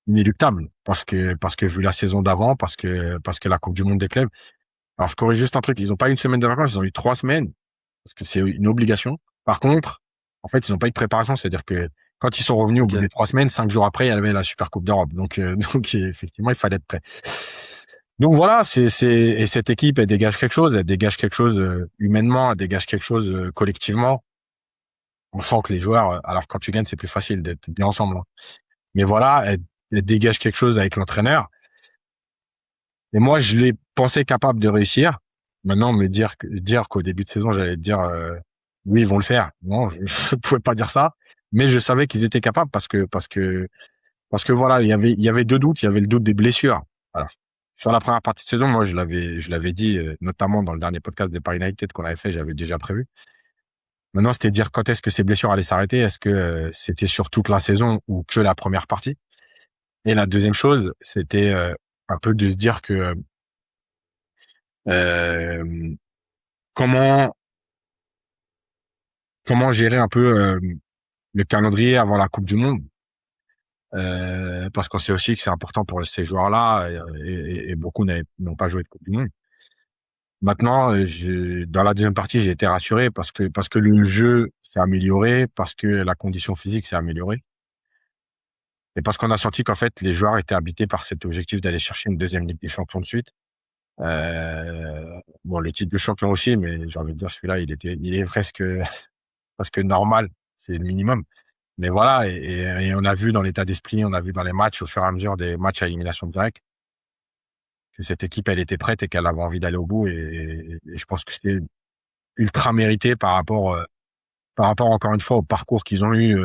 inéluctables parce que vu la saison d'avant, parce que la Coupe du Monde des clubs. Alors je corrige juste un truc, ils ont pas eu une semaine de vacances, ils ont eu 3 semaines parce que c'est une obligation. Par contre, en fait, ils ont pas eu de préparation, c'est-à-dire que quand ils sont revenus au bout Ok. des 3 semaines, 5 jours après, il y avait la Super Coupe d'Europe. Donc, donc effectivement, il fallait être prêt. Donc voilà, et cette équipe, elle dégage quelque chose humainement, elle dégage quelque chose collectivement. On sent que les joueurs, alors quand tu gagnes, c'est plus facile d'être bien ensemble, hein. Mais voilà, elle dégage quelque chose avec l'entraîneur. Et moi, je l'ai pensé capable de réussir. Maintenant, dire qu'au début de saison, j'allais te dire, oui, ils vont le faire. Non, je pouvais pas dire ça. Mais je savais qu'ils étaient capables parce que voilà, il y avait 2 doutes. Il y avait le doute des blessures. Alors, sur la première partie de saison, moi, je l'avais dit, notamment dans le dernier podcast de Paris United qu'on avait fait, j'avais déjà prévu. Maintenant, c'était de dire quand est-ce que ces blessures allaient s'arrêter. Est-ce que c'était sur toute la saison ou que la première partie? Et la deuxième chose, c'était un peu de se dire que euh, comment comment gérer un peu le calendrier avant la Coupe du Monde, parce qu'on sait aussi que c'est important pour ces joueurs-là et beaucoup n'ont pas joué de Coupe du Monde. Maintenant, dans la deuxième partie, j'ai été rassuré parce que le jeu s'est amélioré, parce que la condition physique s'est améliorée et parce qu'on a senti qu'en fait les joueurs étaient habités par cet objectif d'aller chercher une deuxième Ligue des Champions de suite. Bon, le titre de champion aussi, mais j'ai envie de dire celui-là, il est presque presque normal, c'est le minimum. Mais voilà, et on a vu dans l'état d'esprit, on a vu dans les matchs, au fur et à mesure des matchs à élimination directe, que cette équipe, elle était prête et qu'elle avait envie d'aller au bout. Et je pense que c'était ultra mérité par rapport encore une fois au parcours qu'ils ont eu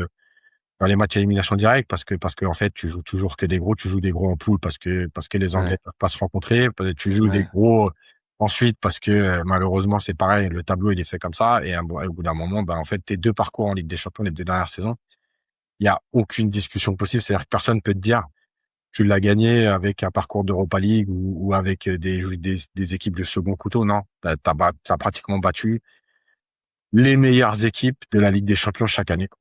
dans les matchs à élimination directe, parce que en fait, tu joues toujours que des gros, tu joues des gros en poule parce que les Anglais Ouais. peuvent pas se rencontrer, tu joues des Ouais. gros ensuite parce que malheureusement c'est pareil, le tableau il est fait comme ça et au bout d'un moment, ben en fait tes 2 parcours en Ligue des Champions les 2 dernières saisons, il y a aucune discussion possible, c'est-à-dire que personne peut te dire tu l'as gagné avec un parcours d'Europa League ou avec des équipes de second couteau. Non, t'as pratiquement battu les meilleures équipes de la Ligue des Champions chaque année, quoi.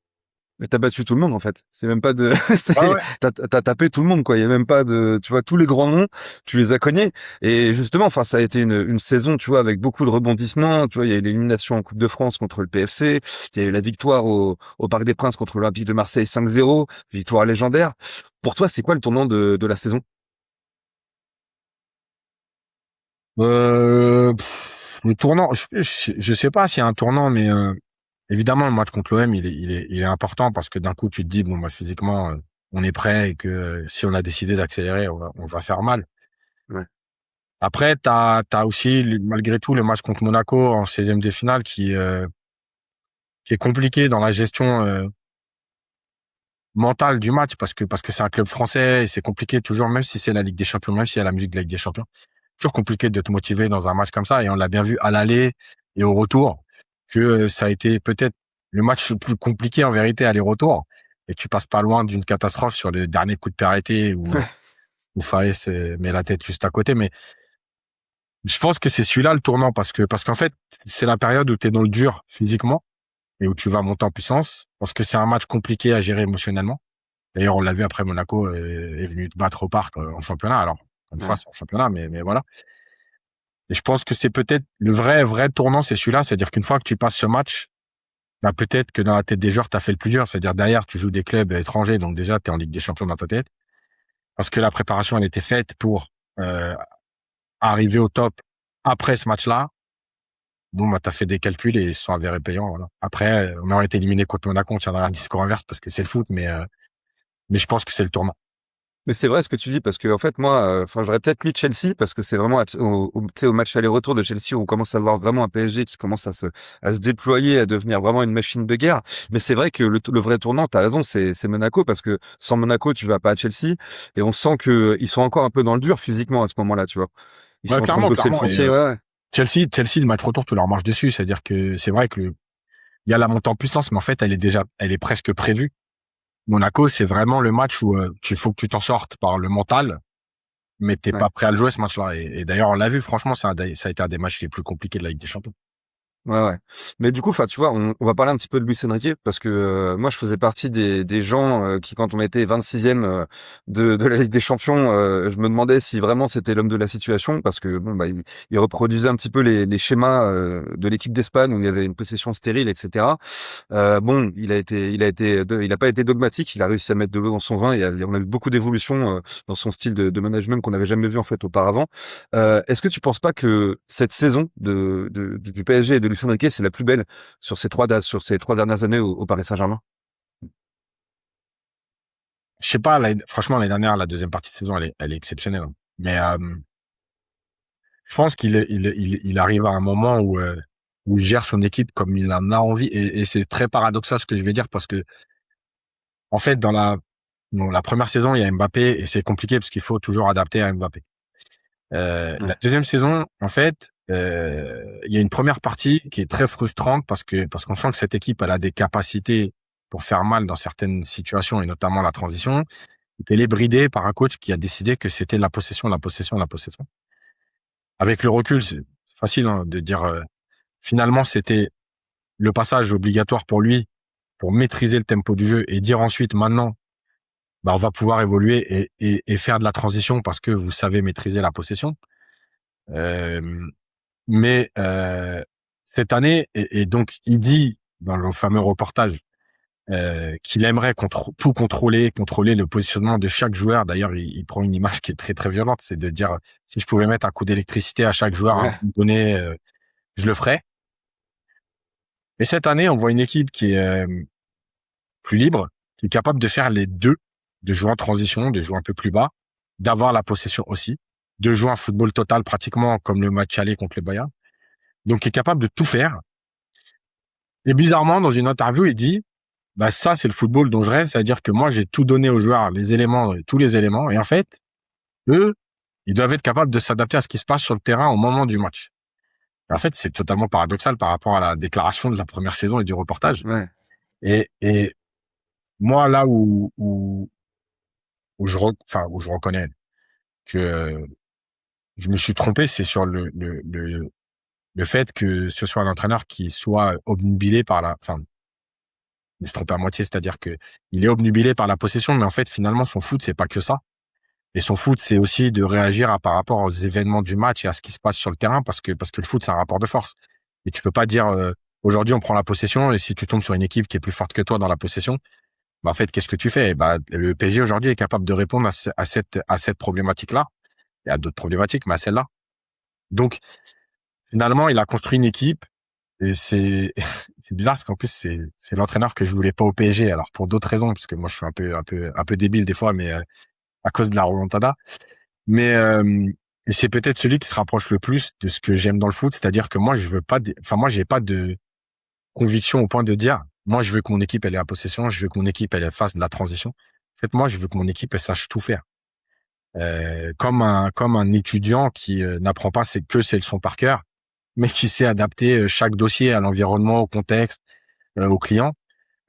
Mais t'as battu tout le monde en fait. C'est même pas de, Ouais, c'est, ouais. t'as tapé tout le monde quoi. Il y a même pas de, tu vois, tous les grands noms, tu les as cognés. Et justement, enfin, ça a été une saison, tu vois, avec beaucoup de rebondissements. Tu vois, il y a eu l'élimination en Coupe de France contre le PFC. Il y a eu la victoire au Parc des Princes contre l'Olympique de Marseille 5-0, victoire légendaire. Pour toi, c'est quoi le tournant de la saison? Le tournant, je sais pas s'il y a un tournant, mais évidemment le match contre l'OM, il est important parce que d'un coup tu te dis bon bah physiquement on est prêt et que si on a décidé d'accélérer, on va faire mal. Ouais. Après, t'as aussi malgré tout le match contre Monaco en 16e de finale qui est compliqué dans la gestion mentale du match parce que c'est un club français et c'est compliqué toujours, même si c'est la Ligue des Champions, même s'il y a la musique de la Ligue des Champions, toujours compliqué de te motiver dans un match comme ça. Et on l'a bien vu à l'aller et au retour que ça a été peut-être le match le plus compliqué en vérité aller-retour. Et tu passes pas loin d'une catastrophe sur le dernier coup de pied arrêté où Faes met la tête juste à côté. Mais je pense que c'est celui-là le tournant parce qu'en fait c'est la période où tu es dans le dur physiquement et où tu vas monter en puissance parce que c'est un match compliqué à gérer émotionnellement. D'ailleurs, on l'a vu après Monaco est venu te battre au parc en championnat. Alors, une fois, Ouais. c'est en championnat, mais voilà. Et je pense que c'est peut-être le vrai tournant, c'est celui-là. C'est-à-dire qu'une fois que tu passes ce match, bah, peut-être que dans la tête des joueurs, tu as fait le plus dur. C'est-à-dire derrière, tu joues des clubs étrangers. Donc déjà, tu es en Ligue des Champions dans ta tête. Parce que la préparation, elle était faite pour arriver au top après ce match-là. bon, bah, t'as fait des calculs et ils se sont avérés payants, voilà. Après, on aurait été éliminé contre Monaco, on tiendra un discours inverse parce que c'est le foot, mais je pense que c'est le tournant. Mais c'est vrai ce que tu dis parce que en fait moi, enfin j'aurais peut-être mis Chelsea parce que c'est vraiment tu sais, au match aller-retour de Chelsea où on commence à voir vraiment un PSG qui commence à se déployer, à devenir vraiment une machine de guerre. Mais c'est vrai que le vrai tournant, t'as raison, c'est Monaco parce que sans Monaco tu vas pas à Chelsea et on sent que ils sont encore un peu dans le dur physiquement à ce moment-là, tu vois. Ils Ouais, sont en train de clairement, bosser le clairement. Et foncier, ouais, ouais. Chelsea, le match retour, tu leur marches dessus. C'est-à-dire que c'est vrai que il y a la montée en puissance, mais en fait, elle est presque prévue. Monaco, c'est vraiment le match où tu faut que tu t'en sortes par le mental, mais t'es Ouais. pas prêt à le jouer ce match-là. Et d'ailleurs, on l'a vu, franchement, ça a été un des matchs les plus compliqués de la Ligue des Champions. Ouais, ouais. Mais du coup, enfin, tu vois, on va parler un petit peu de Luis Enrique parce que moi, je faisais partie des gens qui, quand on était 26e de la Ligue des Champions, je me demandais si vraiment c'était l'homme de la situation parce que bon, bah, il reproduisait un petit peu les schémas de l'équipe d'Espagne où il y avait une possession stérile, etc. Bon, il a pas été dogmatique. Il a réussi à mettre de l'eau dans son vin et on a vu beaucoup d'évolutions dans son style de management qu'on n'avait jamais vu en fait auparavant. Est-ce que tu penses pas que cette saison du PSG et de Luis Enrique, c'est la plus belle sur ces trois dernières années au Paris Saint-Germain? Je sais pas, franchement, l'année dernière, la deuxième partie de saison, elle est exceptionnelle, hein. Mais je pense qu'il arrive à un moment où il gère son équipe comme il en a envie. Et c'est très paradoxal ce que je vais dire parce que, en fait, dans la première saison, il y a Mbappé et c'est compliqué parce qu'il faut toujours adapter à Mbappé. La Ouais, deuxième saison, en fait, il y a une première partie qui est très frustrante parce qu'on sent que cette équipe, elle a des capacités pour faire mal dans certaines situations et notamment la transition. Elle est bridée par un coach qui a décidé que c'était la possession, la possession, la possession. Avec le recul, c'est facile hein, de dire finalement c'était le passage obligatoire pour lui pour maîtriser le tempo du jeu et dire ensuite maintenant bah on va pouvoir évoluer et faire de la transition parce que vous savez maîtriser la possession. Euh, mais cette année et donc il dit dans le fameux reportage qu'il aimerait tout contrôler le positionnement de chaque joueur. D'ailleurs, il prend une image qui est très très violente, c'est de dire si je pouvais mettre un coup d'électricité à chaque joueur à un ouais, moment donné, je le ferais. Mais cette année, on voit une équipe qui est plus libre, qui est capable de faire les deux, de jouer en transition, de jouer un peu plus bas, d'avoir la possession aussi, de jouer un football total pratiquement comme le match aller contre le Bayern. Donc, qui est capable de tout faire. Et bizarrement, dans une interview, il dit bah ça c'est le football dont je rêve, c'est-à-dire que moi j'ai tout donné aux joueurs, les éléments, tous les éléments, et en fait eux ils doivent être capables de s'adapter à ce qui se passe sur le terrain au moment du match. Et en fait c'est totalement paradoxal par rapport à la déclaration de la première saison et du reportage. ouais, Et moi là où je reconnais que je me suis trompé, c'est sur le fait que ce soit un entraîneur qui soit obnubilé par je me suis trompé à moitié, c'est-à-dire que il est obnubilé par la possession, mais en fait finalement son foot c'est pas que ça. Et son foot, c'est aussi de réagir par rapport aux événements du match et à ce qui se passe sur le terrain parce que le foot, c'est un rapport de force. Et tu peux pas dire, aujourd'hui, on prend la possession et si tu tombes sur une équipe qui est plus forte que toi dans la possession, bah, en fait, qu'est-ce que tu fais? Et bah, le PSG aujourd'hui est capable de répondre à cette problématique-là. Il y a d'autres problématiques, mais à celle-là. Donc, finalement, il a construit une équipe et c'est bizarre parce qu'en plus, c'est l'entraîneur que je voulais pas au PSG. Alors, pour d'autres raisons, parce que moi, je suis un peu débile des fois, mais, à cause de la remontada. Mais et c'est peut-être celui qui se rapproche le plus de ce que j'aime dans le foot, c'est-à-dire que moi je veux pas, enfin moi j'ai pas de conviction au point de dire, moi je veux que mon équipe elle ait la possession, je veux que mon équipe elle fasse de la transition. En fait moi je veux que mon équipe elle sache tout faire. Comme un étudiant qui n'apprend pas c'est le son par cœur, mais qui sait adapter chaque dossier à l'environnement, au contexte, au client.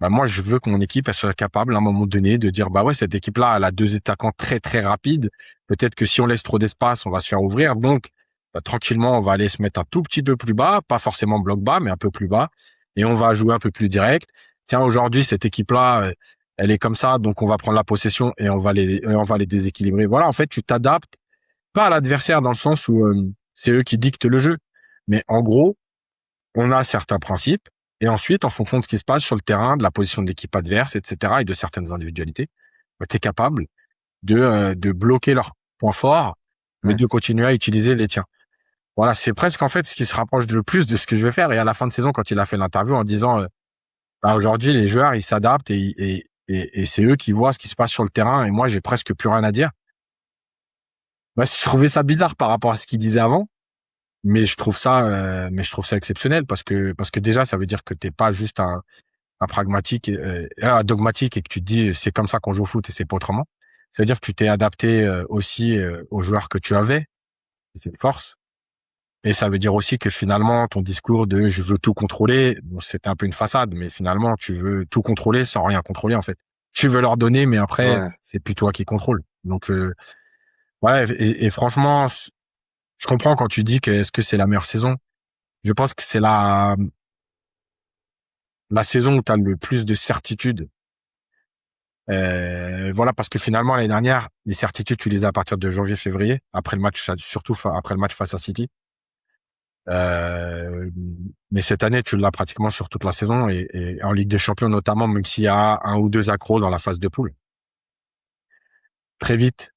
Bah moi je veux que mon équipe elle soit capable à un moment donné de dire bah ouais cette équipe là elle a deux attaquants très très rapides, peut-être que si on laisse trop d'espace on va se faire ouvrir, donc bah, tranquillement on va aller se mettre un tout petit peu plus bas, pas forcément bloc bas mais un peu plus bas, et on va jouer un peu plus direct. Tiens aujourd'hui cette équipe là elle est comme ça, donc on va prendre la possession et on va les déséquilibrer. Voilà, en fait tu t'adaptes pas à l'adversaire dans le sens où c'est eux qui dictent le jeu, mais en gros on a certains principes, et ensuite, en fonction de ce qui se passe sur le terrain, de la position de l'équipe adverse, etc., et de certaines individualités, bah, tu es capable de bloquer leurs points forts, mais ouais. de continuer à utiliser les tiens. Voilà, c'est presque en fait ce qui se rapproche le plus de ce que je vais faire. Et à la fin de saison, quand il a fait l'interview en disant bah, aujourd'hui les joueurs ils s'adaptent et c'est eux qui voient ce qui se passe sur le terrain et moi j'ai presque plus rien à dire. Bah, je trouvais ça bizarre par rapport à ce qu'il disait avant, mais je trouve ça exceptionnel parce que déjà ça veut dire que t'es pas juste un pragmatique, un dogmatique et que tu te dis c'est comme ça qu'on joue au foot et c'est pas autrement. Ça veut dire que tu t'es adapté aussi aux joueurs que tu avais, c'est une force. Et ça veut dire aussi que finalement, ton discours de je veux tout contrôler, bon, c'était un peu une façade, mais finalement, tu veux tout contrôler sans rien contrôler, en fait. Tu veux leur donner, mais après, Ouais. c'est plus toi qui contrôle. Donc, ouais, et franchement, je comprends quand tu dis que est-ce que c'est la meilleure saison. Je pense que c'est la saison où tu as le plus de certitude. Voilà, parce que finalement, l'année dernière, les certitudes, tu les as à partir de janvier, février, après le match, surtout après le match face à City. Euh, mais cette année, tu l'as pratiquement sur toute la saison et en Ligue des Champions notamment, même s'il y a un ou deux accros dans la phase de poule. Très vite,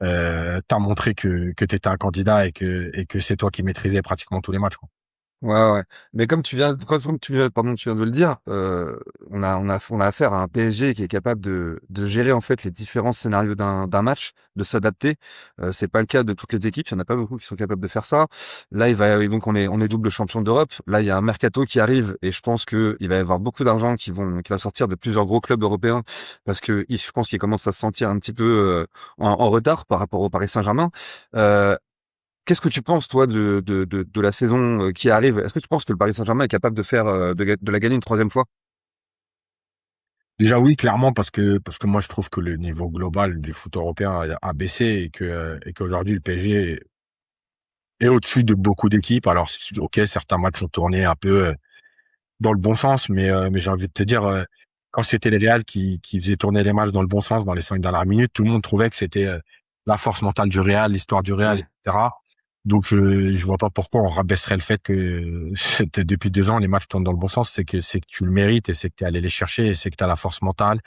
t'as montré que t'étais un candidat et que c'est toi qui maîtrisais pratiquement tous les matchs, quoi. Ouais, ouais. Mais comme tu viens de le dire, on a affaire à un PSG qui est capable de gérer en fait les différents scénarios d'un match, de s'adapter. C'est pas le cas de toutes les équipes. Il y en a pas beaucoup qui sont capables de faire ça. Là, donc on est double champion d'Europe. Là, il y a un mercato qui arrive et je pense que il va y avoir beaucoup d'argent qui va sortir de plusieurs gros clubs européens parce que je pense qu'ils commencent à se sentir un petit peu en retard par rapport au Paris Saint-Germain. Euh, Qu'est-ce que tu penses, toi, de la saison qui arrive? Est-ce que tu penses que le Paris Saint-Germain est capable de faire de la gagner une troisième fois? Déjà oui, clairement parce que moi je trouve que le niveau global du foot européen a baissé et qu'aujourd'hui le PSG est au-dessus de beaucoup d'équipes. Alors ok, certains matchs ont tourné un peu dans le bon sens, mais j'ai envie de te dire, quand c'était les Real qui faisaient tourner les matchs dans le bon sens dans les 5 dernières minutes, tout le monde trouvait que c'était la force mentale du Real, l'histoire du Real, Ouais, etc. Donc je vois pas pourquoi on rabaisserait le fait que c'était depuis 2 ans les matchs tournent dans le bon sens. C'est que tu le mérites et c'est que tu es allé les chercher et c'est que tu as la force mentale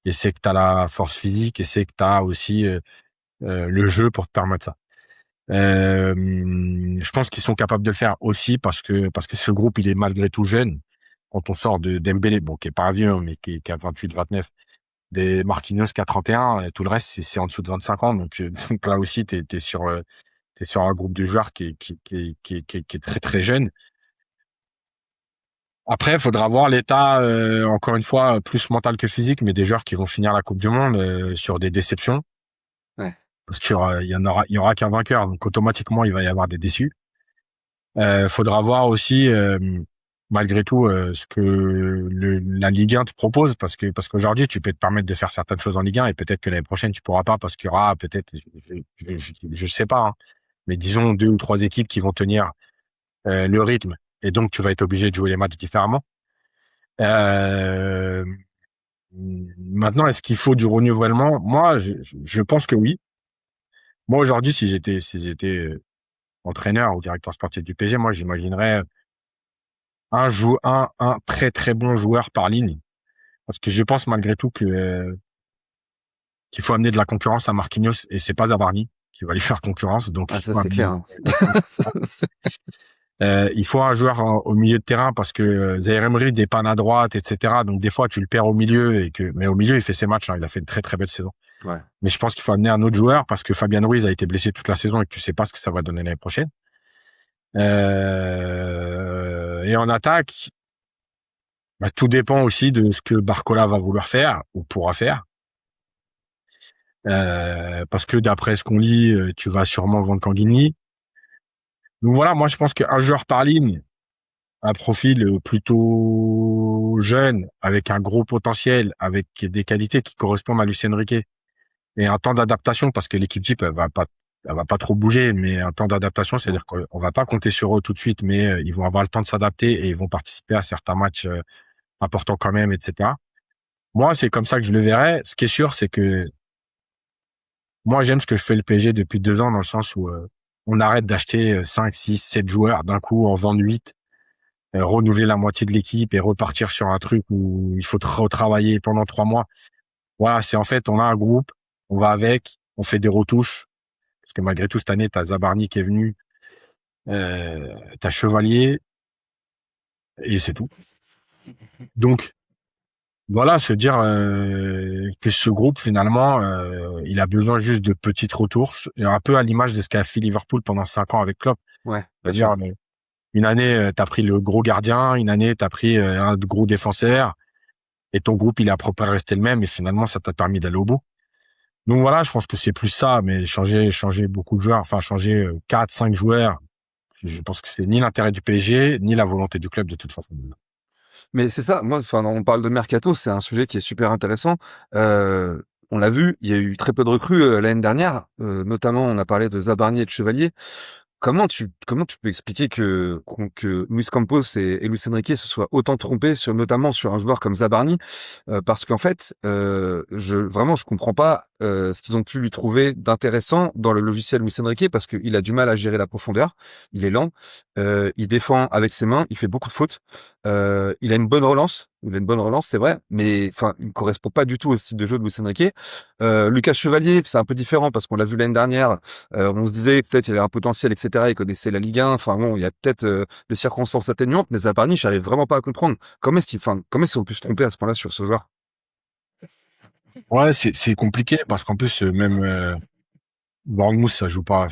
et c'est que tu as la force physique et c'est que tu as aussi le jeu pour te permettre ça. Je pense qu'ils sont capables de le faire aussi parce que ce groupe il est malgré tout jeune. Quand on sort de Dembélé, bon qui est pas un vieux mais qui a 28-29, des Marquinhos qui a 31, et tout le reste c'est en dessous de 25 ans. Donc, donc là aussi t'es sur un groupe de joueurs qui est très très jeune. Après, il faudra voir l'état, encore une fois, plus mental que physique, mais des joueurs qui vont finir la Coupe du Monde sur des déceptions, ouais. parce il y aura qu'un vainqueur, donc automatiquement il va y avoir des déçus. Faudra voir aussi, malgré tout, ce que la Ligue 1 te propose, parce qu'aujourd'hui tu peux te permettre de faire certaines choses en Ligue 1 et peut-être que l'année prochaine tu pourras pas parce qu'il y aura peut-être, je sais pas, hein, mais disons deux ou trois équipes qui vont tenir le rythme et donc tu vas être obligé de jouer les matchs différemment. Euh, Maintenant, est-ce qu'il faut du renouvellement? Moi, je pense que oui. Moi aujourd'hui, si j'étais entraîneur ou directeur sportif du PSG, moi j'imaginerais un très très bon joueur par ligne. Parce que je pense malgré tout que qu'il faut amener de la concurrence à Marquinhos et c'est pas Zabarni qui va lui faire concurrence. Donc Ah, ça, c'est clair, hein. il faut un joueur au milieu de terrain parce que Zaïre Emery dépanne à droite, etc. Donc des fois tu le perds au milieu mais au milieu il fait ses matchs. Hein, il a fait une très très belle saison. Ouais. Mais je pense qu'il faut amener un autre joueur parce que Fabian Ruiz a été blessé toute la saison et que tu sais pas ce que ça va donner l'année prochaine. Et en attaque, bah, tout dépend aussi de ce que Barcola va vouloir faire ou pourra faire. Parce que d'après ce qu'on lit, tu vas sûrement vendre Kanguini. Donc voilà, moi je pense qu'un joueur par ligne, un profil plutôt jeune, avec un gros potentiel, avec des qualités qui correspondent à Lucien Riquet, et un temps d'adaptation, parce que l'équipe type, elle va pas trop bouger, mais un temps d'adaptation, Non. c'est-à-dire qu'on va pas compter sur eux tout de suite, mais ils vont avoir le temps de s'adapter et ils vont participer à certains matchs importants quand même, etc. Moi, c'est comme ça que je le verrais. Ce qui est sûr, c'est que moi, j'aime ce que je fais le PSG depuis 2 ans, dans le sens où on arrête d'acheter 5, 6, 7 joueurs d'un coup, en vendre 8, renouveler la moitié de l'équipe et repartir sur un truc où il faut retravailler pendant 3 mois. Voilà, c'est en fait, on a un groupe, on va avec, on fait des retouches, parce que malgré tout, cette année, t'as Zabarni qui est venu, t'as Chevalier et c'est tout. Donc voilà, se dire que ce groupe finalement, il a besoin juste de petites retours, et un peu à l'image de ce qu'a fait Liverpool pendant 5 ans avec Klopp. Ouais, bien C'est-à-dire sûr. une année, t'as pris le gros gardien, une année, t'as pris un gros défenseur, et ton groupe, il est à peu près resté le même, et finalement, ça t'a permis d'aller au bout. Donc voilà, je pense que c'est plus ça, mais changer beaucoup de joueurs, enfin changer 4, 5 joueurs, je pense que c'est ni l'intérêt du PSG, ni la volonté du club de toute façon. Mais c'est ça, moi, enfin, on parle de mercato, c'est un sujet qui est super intéressant. Euh, on l'a vu, il y a eu très peu de recrues l'année dernière, notamment on a parlé de Zabarni et de Chevalier. Comment tu peux expliquer que Luis Campos et Luis Enrique se soient autant trompés sur notamment sur un joueur comme Zabarni, parce qu'en fait je comprends pas ce qu'ils ont pu lui trouver d'intéressant dans le logiciel Luis Enrique, parce qu'il a du mal à gérer la profondeur, il est lent, il défend avec ses mains, il fait beaucoup de fautes, il a une bonne relance, c'est vrai, mais enfin il ne correspond pas du tout au style de jeu de Luis Enrique. Lucas Chevalier, c'est un peu différent parce qu'on l'a vu l'année dernière. On se disait peut-être il avait un potentiel, etc. Il connaissait la Ligue 1. Enfin bon, il y a peut-être des circonstances atténuantes, mais Zabarni, j'arrive vraiment pas à comprendre. Comment est-ce qu'on peut se tromper à ce point-là sur ce joueur? Ouais, c'est compliqué parce qu'en plus même Bournemouth, ça joue pas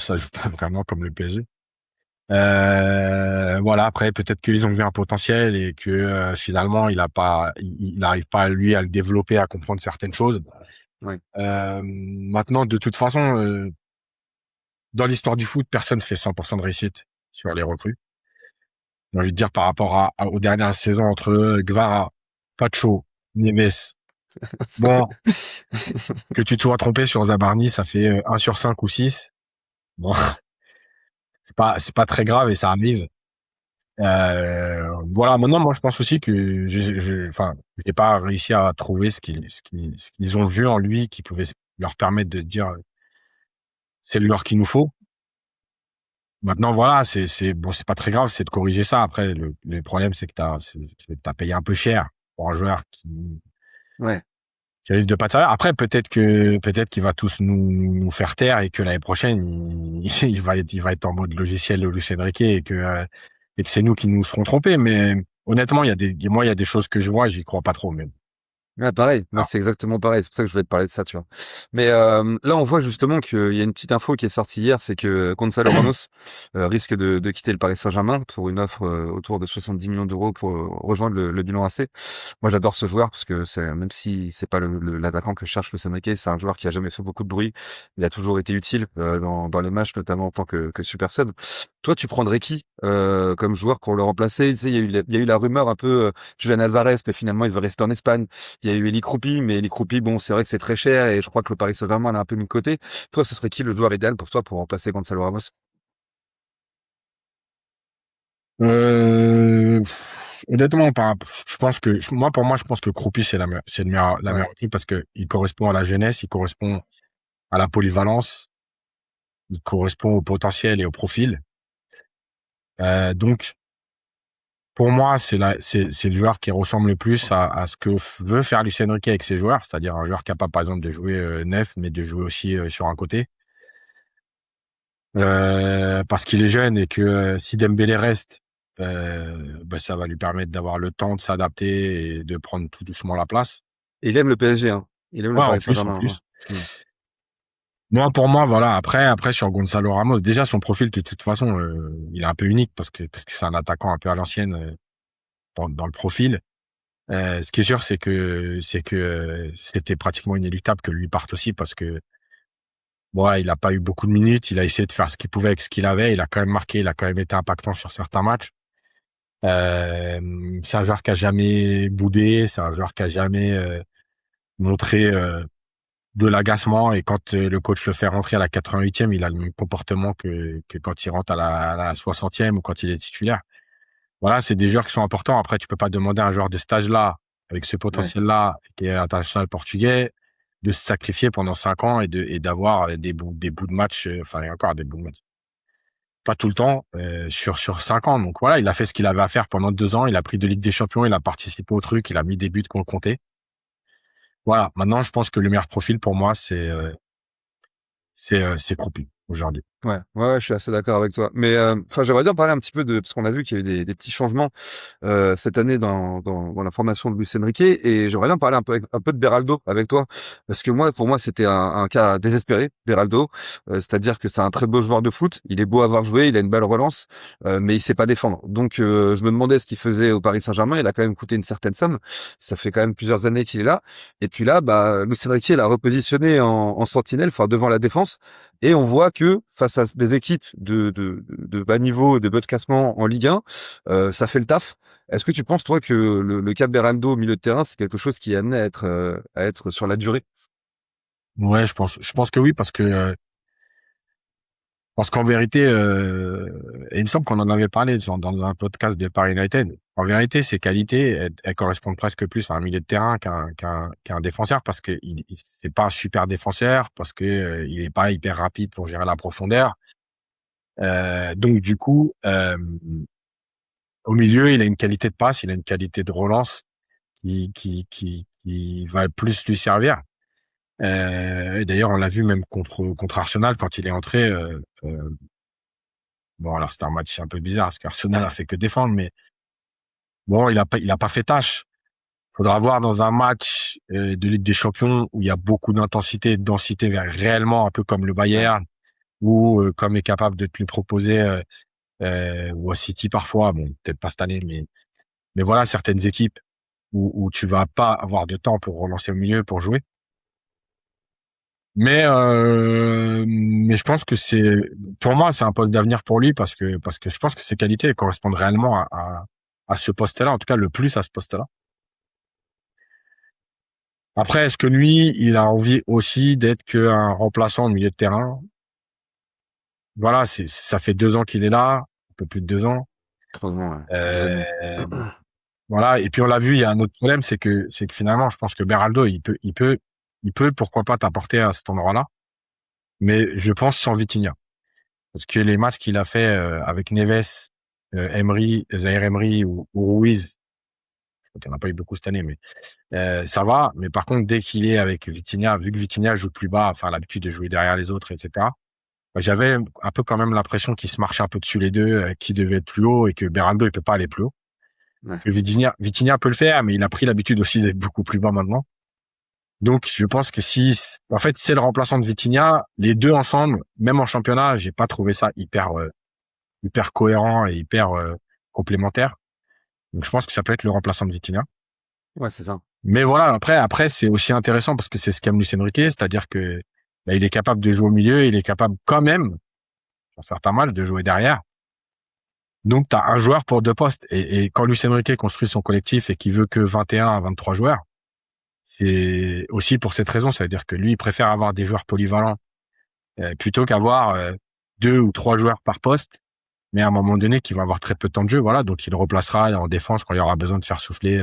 vraiment comme le PSG. Voilà, après peut-être qu'ils ont vu un potentiel et que finalement il n'arrive pas lui à le développer, à comprendre certaines choses. Ouais. Maintenant, de toute façon, dans l'histoire du foot, personne fait 100% de réussite sur les recrues. J'ai envie de dire par rapport aux dernières saisons entre Guevara, Pacho, Neves. Bon, que tu te sois trompé sur Zabarni, ça fait 1 sur 5 ou 6. Bon, c'est pas très grave et ça arrive. Voilà, maintenant, moi, je pense aussi que enfin, j'ai pas réussi à trouver ce qu'ils ont vu en lui qui pouvait leur permettre de se dire, c'est le joueur qu'il nous faut. Maintenant, voilà, bon, c'est pas très grave, c'est de corriger ça. Après, le problème, c'est que t'as payé un peu cher pour un joueur Ouais. qui risque de pas te servir. Après, peut-être qu'il va tous nous faire taire et que l'année prochaine, il va être en mode logiciel Luis Enrique et que c'est nous qui nous serons trompés. Mais honnêtement, moi, il y a des choses que je vois, j'y crois pas trop, mais. Ouais, pareil, moi Ah. c'est exactement pareil, c'est pour ça que je voulais te parler de ça, tu vois. Mais là on voit justement qu'il y a une petite info qui est sortie hier, c'est que Gonzalo Ramos risque de quitter le Paris Saint-Germain pour une offre autour de 70 millions d'euros pour rejoindre le Milan AC. Moi j'adore ce joueur parce que même si c'est pas l'attaquant que cherche le Enrique, c'est un joueur qui a jamais fait beaucoup de bruit, il a toujours été utile dans les matchs, notamment en tant que super sub. Toi tu prendrais qui comme joueur pour le remplacer? Tu sais, il y a eu la rumeur un peu Julian Alvarez, mais finalement il veut rester en Espagne. Il y a eu Eli Kroupi, mais Eli Kroupi, bon, c'est vrai que c'est très cher et je crois que le Paris Saint-Germain l'a un peu mis de côté. Toi, ce serait qui le joueur idéal pour toi pour remplacer Gonzalo Ramos? Euh, Honnêtement, je pense que pour moi, je pense que Kroupi c'est la Ouais. meilleure équipe parce que il correspond à la jeunesse, il correspond à la polyvalence, il correspond au potentiel et au profil. Donc, pour moi, c'est le joueur qui ressemble le plus à ce que veut faire Luis Enrique avec ses joueurs, c'est-à-dire un joueur capable, par exemple, de jouer neuf, mais de jouer aussi sur un côté. Parce qu'il est jeune et que si Dembélé reste, bah, ça va lui permettre d'avoir le temps de s'adapter et de prendre tout doucement la place. Et il aime le PSG, hein. Il aime le Ouais, Paris en Saint-Germain, plus. hein. Hmm. Moi, pour moi, voilà. Après, sur Gonzalo Ramos, déjà son profil, de toute façon, il est un peu unique parce que c'est un attaquant un peu à l'ancienne dans le profil. Ce qui est sûr, c'est que c'était pratiquement inéluctable que lui parte aussi parce que bon, ouais, il a pas eu beaucoup de minutes. Il a essayé de faire ce qu'il pouvait avec ce qu'il avait. Il a quand même marqué. Il a quand même été impactant sur certains matchs. C'est un joueur qui a jamais boudé. C'est un joueur qui a jamais montré de l'agacement. Et quand le coach le fait rentrer à la 88e, il a le même comportement que quand il rentre à la 60e ou quand il est titulaire. Voilà, c'est des joueurs qui sont importants. Après, tu peux pas demander à un joueur de stage là, avec ce Ouais. potentiel-là, qui est international portugais, de se sacrifier pendant 5 ans et d'avoir des bouts de match, enfin, et encore des bouts de match. Pas tout le temps, sur 5 ans. Donc voilà, il a fait ce qu'il avait à faire pendant 2 ans. Il a pris 2 Ligues des Champions, il a participé au truc, il a mis des buts qu'on comptait. Voilà. Maintenant, je pense que le meilleur profil pour moi, c'est Kroupi. aujourd'hui. Ouais, je suis assez d'accord avec toi. Mais enfin, j'aimerais bien parler un petit peu de parce qu'on a vu qu'il y a eu des petits changements cette année dans la formation de Luis Enrique et j'aimerais bien parler un peu de Beraldo avec toi parce que pour moi, c'était un cas désespéré, Beraldo. C'est-à-dire que c'est un très beau joueur de foot. Il est beau à avoir joué, il a une belle relance, mais il sait pas défendre. Donc, je me demandais ce qu'il faisait au Paris Saint-Germain. Il a quand même coûté une certaine somme. Ça fait quand même plusieurs années qu'il est là. Et puis là, bah, Luis Enrique l'a repositionné en sentinelle, enfin devant la défense. Et on voit que face à des équipes de bas niveau, de bas de classement en Ligue 1, ça fait le taf. Est-ce que tu penses, toi, que le Cap Beraldo au milieu de terrain, c'est quelque chose qui est amené à être sur la durée? Ouais, je pense que oui, parce qu'en vérité, et il me semble qu'on en avait parlé dans un podcast de Paris United. En vérité, ses qualités, elles correspondent presque plus à un milieu de terrain qu'un défenseur, parce que c'est pas un super défenseur, parce que il est pas hyper rapide pour gérer la profondeur. Donc du coup, au milieu, il a une qualité de passe, il a une qualité de relance qui va plus lui servir. Et d'ailleurs, on l'a vu même contre Arsenal quand il est entré. Bon, alors c'était un match un peu bizarre parce qu'Arsenal a fait que défendre, mais bon, il a pas fait tâche. Faudra voir dans un match de Ligue des Champions où il y a beaucoup d'intensité et de densité, réellement un peu comme le Ouais. Bayern ou comme est capable de te lui proposer ou à City parfois. Bon, peut-être pas cette année, mais voilà certaines équipes où tu vas pas avoir de temps pour relancer au milieu pour jouer. Mais je pense que pour moi, c'est un poste d'avenir pour lui parce que je pense que ses qualités elles correspondent réellement à ce poste-là, en tout cas le plus à ce poste-là. Après, est-ce que lui, il a envie aussi d'être qu'un remplaçant au milieu de terrain? Voilà, ça fait 2 ans qu'il est là, un peu plus de 2 ans. Heureusement, ouais. Des années. Euh, voilà. Et puis on l'a vu, il y a un autre problème, c'est que finalement, je pense que Beraldo, il peut, pourquoi pas t'apporter à cet endroit-là. Mais je pense sans Vitinha. Parce que les matchs qu'il a fait avec Neves, Emery, Zaire Emery ou Ruiz, je crois qu'il n'y en a pas eu beaucoup cette année, mais ça va. Mais par contre, dès qu'il est avec Vitinha, vu que Vitinha joue plus bas, enfin l'habitude de jouer derrière les autres, etc. Bah, j'avais un peu quand même l'impression qu'il se marchait un peu dessus les deux, qui devait être plus haut et que Beraldo il peut pas aller plus haut. Ouais. Que Vitinha peut le faire, mais il a pris l'habitude aussi d'être beaucoup plus bas maintenant. Donc, je pense que si, en fait, c'est le remplaçant de Vitinha, les deux ensemble, même en championnat, j'ai pas trouvé ça hyper cohérent et hyper complémentaire. Donc je pense que ça peut être le remplaçant de Vitinha. Ouais, c'est ça. Mais voilà, après c'est aussi intéressant parce que c'est ce qu'aime Luis Enrique, c'est-à-dire que bah, il est capable de jouer au milieu, il est capable quand même, sur certains matchs, de jouer derrière. Donc tu as un joueur pour deux postes. Et quand Luis Enrique construit son collectif et qu'il veut que 21 à 23 joueurs, c'est aussi pour cette raison, c'est-à-dire que lui, il préfère avoir des joueurs polyvalents plutôt qu'avoir 2 ou 3 joueurs par poste, mais à un moment donné, qui va avoir très peu de temps de jeu, voilà, donc il le replacera en défense quand il y aura besoin de faire souffler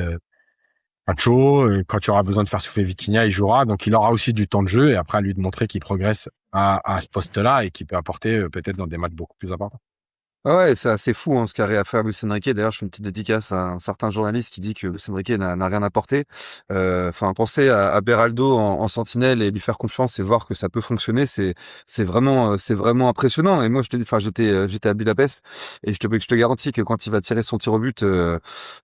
Pacho, quand il y aura besoin de faire souffler Vitinha, il jouera, donc il aura aussi du temps de jeu, et après à lui de montrer qu'il progresse à ce poste-là et qu'il peut apporter peut-être dans des matchs beaucoup plus importants. Ah ouais, c'est assez fou hein, ce qu'a réussi à faire Luis Enrique. D'ailleurs, je fais une petite dédicace à un certain journaliste qui dit que Luis Enrique n'a rien apporté. Enfin, penser à Beraldo en sentinelle et lui faire confiance et voir que ça peut fonctionner, c'est vraiment impressionnant. Et moi, enfin, j'étais à Budapest et je te garantis que quand il va tirer son tir au but,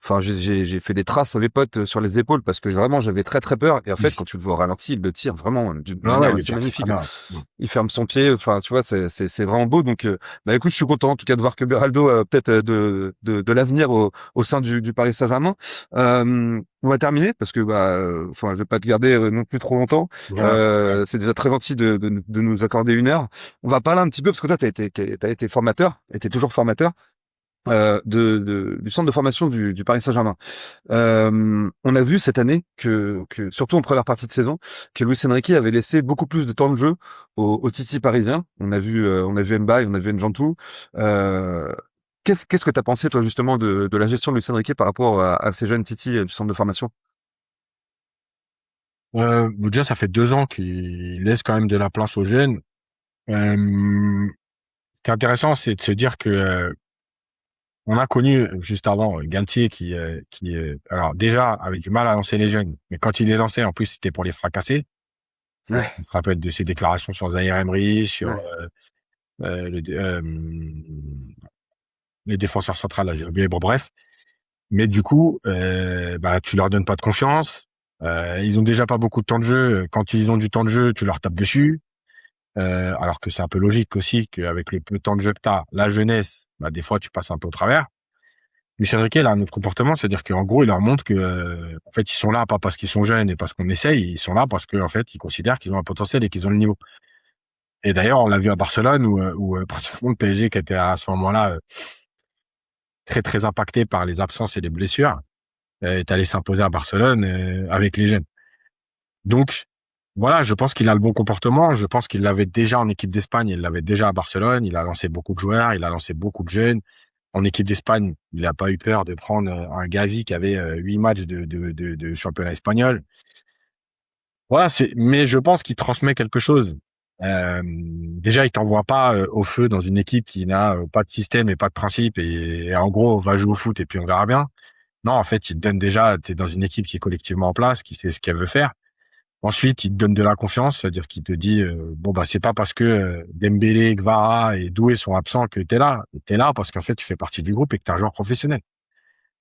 enfin, j'ai fait des traces à mes potes sur les épaules parce que vraiment j'avais très peur. Et en fait, quand tu le vois au ralenti, il le tire vraiment d'une Ah ouais, manière il est assez bien, très magnifique. bien. Il ferme son pied. Enfin, tu vois, c'est vraiment beau. Donc bah écoute, je suis content en tout cas de voir que Beraldo a peut-être de l'avenir au sein du Paris Saint-Germain. On va terminer parce que enfin je vais pas te garder non plus trop longtemps. Voilà. C'est déjà très gentil de nous accorder 1 heure. On va parler un petit peu parce que toi t'as été formateur, et t'es toujours formateur. Du centre de formation du Paris Saint-Germain. On a vu cette année que surtout en première partie de saison, que Luis Enrique avait laissé beaucoup plus de temps de jeu aux Titi parisiens. On a vu Mbaye, on a vu Njantou. Euh, qu'est-ce que t'as pensé toi justement de la gestion de Luis Enrique par rapport à ces jeunes Titi du centre de formation? Bon, déjà, ça fait 2 ans qu'il laisse quand même de la place aux jeunes. Ce qui est intéressant, c'est de se dire que on a connu juste avant Galtier qui alors déjà avait du mal à lancer les jeunes, mais quand il les lançait, en plus, c'était pour les fracasser. Ouais, On se rappelle de ses déclarations sur Zaire Emery, sur ouais, le, les défenseurs centrales, là, j'ai oublié, bon, bref. Mais du coup, bah, tu leur donnes pas de confiance. Ils ont déjà pas beaucoup de temps de jeu. Quand ils ont du temps de jeu, tu leur tapes dessus. Alors que c'est un peu logique aussi qu'avec le peu de temps de jeu que t'as, la jeunesse, bah, des fois, tu passes un peu au travers. Lucien Riquet, il a un autre comportement, c'est-à-dire qu'en gros, il leur montre que, en fait, ils sont là pas parce qu'ils sont jeunes et parce qu'on essaye, ils sont là parce qu'en fait, ils considèrent qu'ils ont un potentiel et qu'ils ont le niveau. Et d'ailleurs, on l'a vu à Barcelone où pratiquement le PSG qui était à ce moment-là très très impacté par les absences et les blessures, est allé s'imposer à Barcelone avec les jeunes. Donc voilà, je pense qu'il a le bon comportement. Je pense qu'il l'avait déjà en équipe d'Espagne, il l'avait déjà à Barcelone. Il a lancé beaucoup de joueurs, il a lancé beaucoup de jeunes. En équipe d'Espagne, il n'a pas eu peur de prendre un Gavi qui avait 8 matchs de championnat espagnol. Voilà, mais je pense qu'il transmet quelque chose. Déjà, il t'envoie pas au feu dans une équipe qui n'a pas de système et pas de principe et en gros, on va jouer au foot et puis on verra bien. Non, en fait, il te donne déjà, t'es dans une équipe qui est collectivement en place, qui sait ce qu'elle veut faire. Ensuite, il te donne de la confiance, c'est-à-dire qu'il te dit, bon, bah, c'est pas parce que Dembélé, Kvara et Doué sont absents que t'es là. T'es là parce qu'en fait, tu fais partie du groupe et que t'es un joueur professionnel.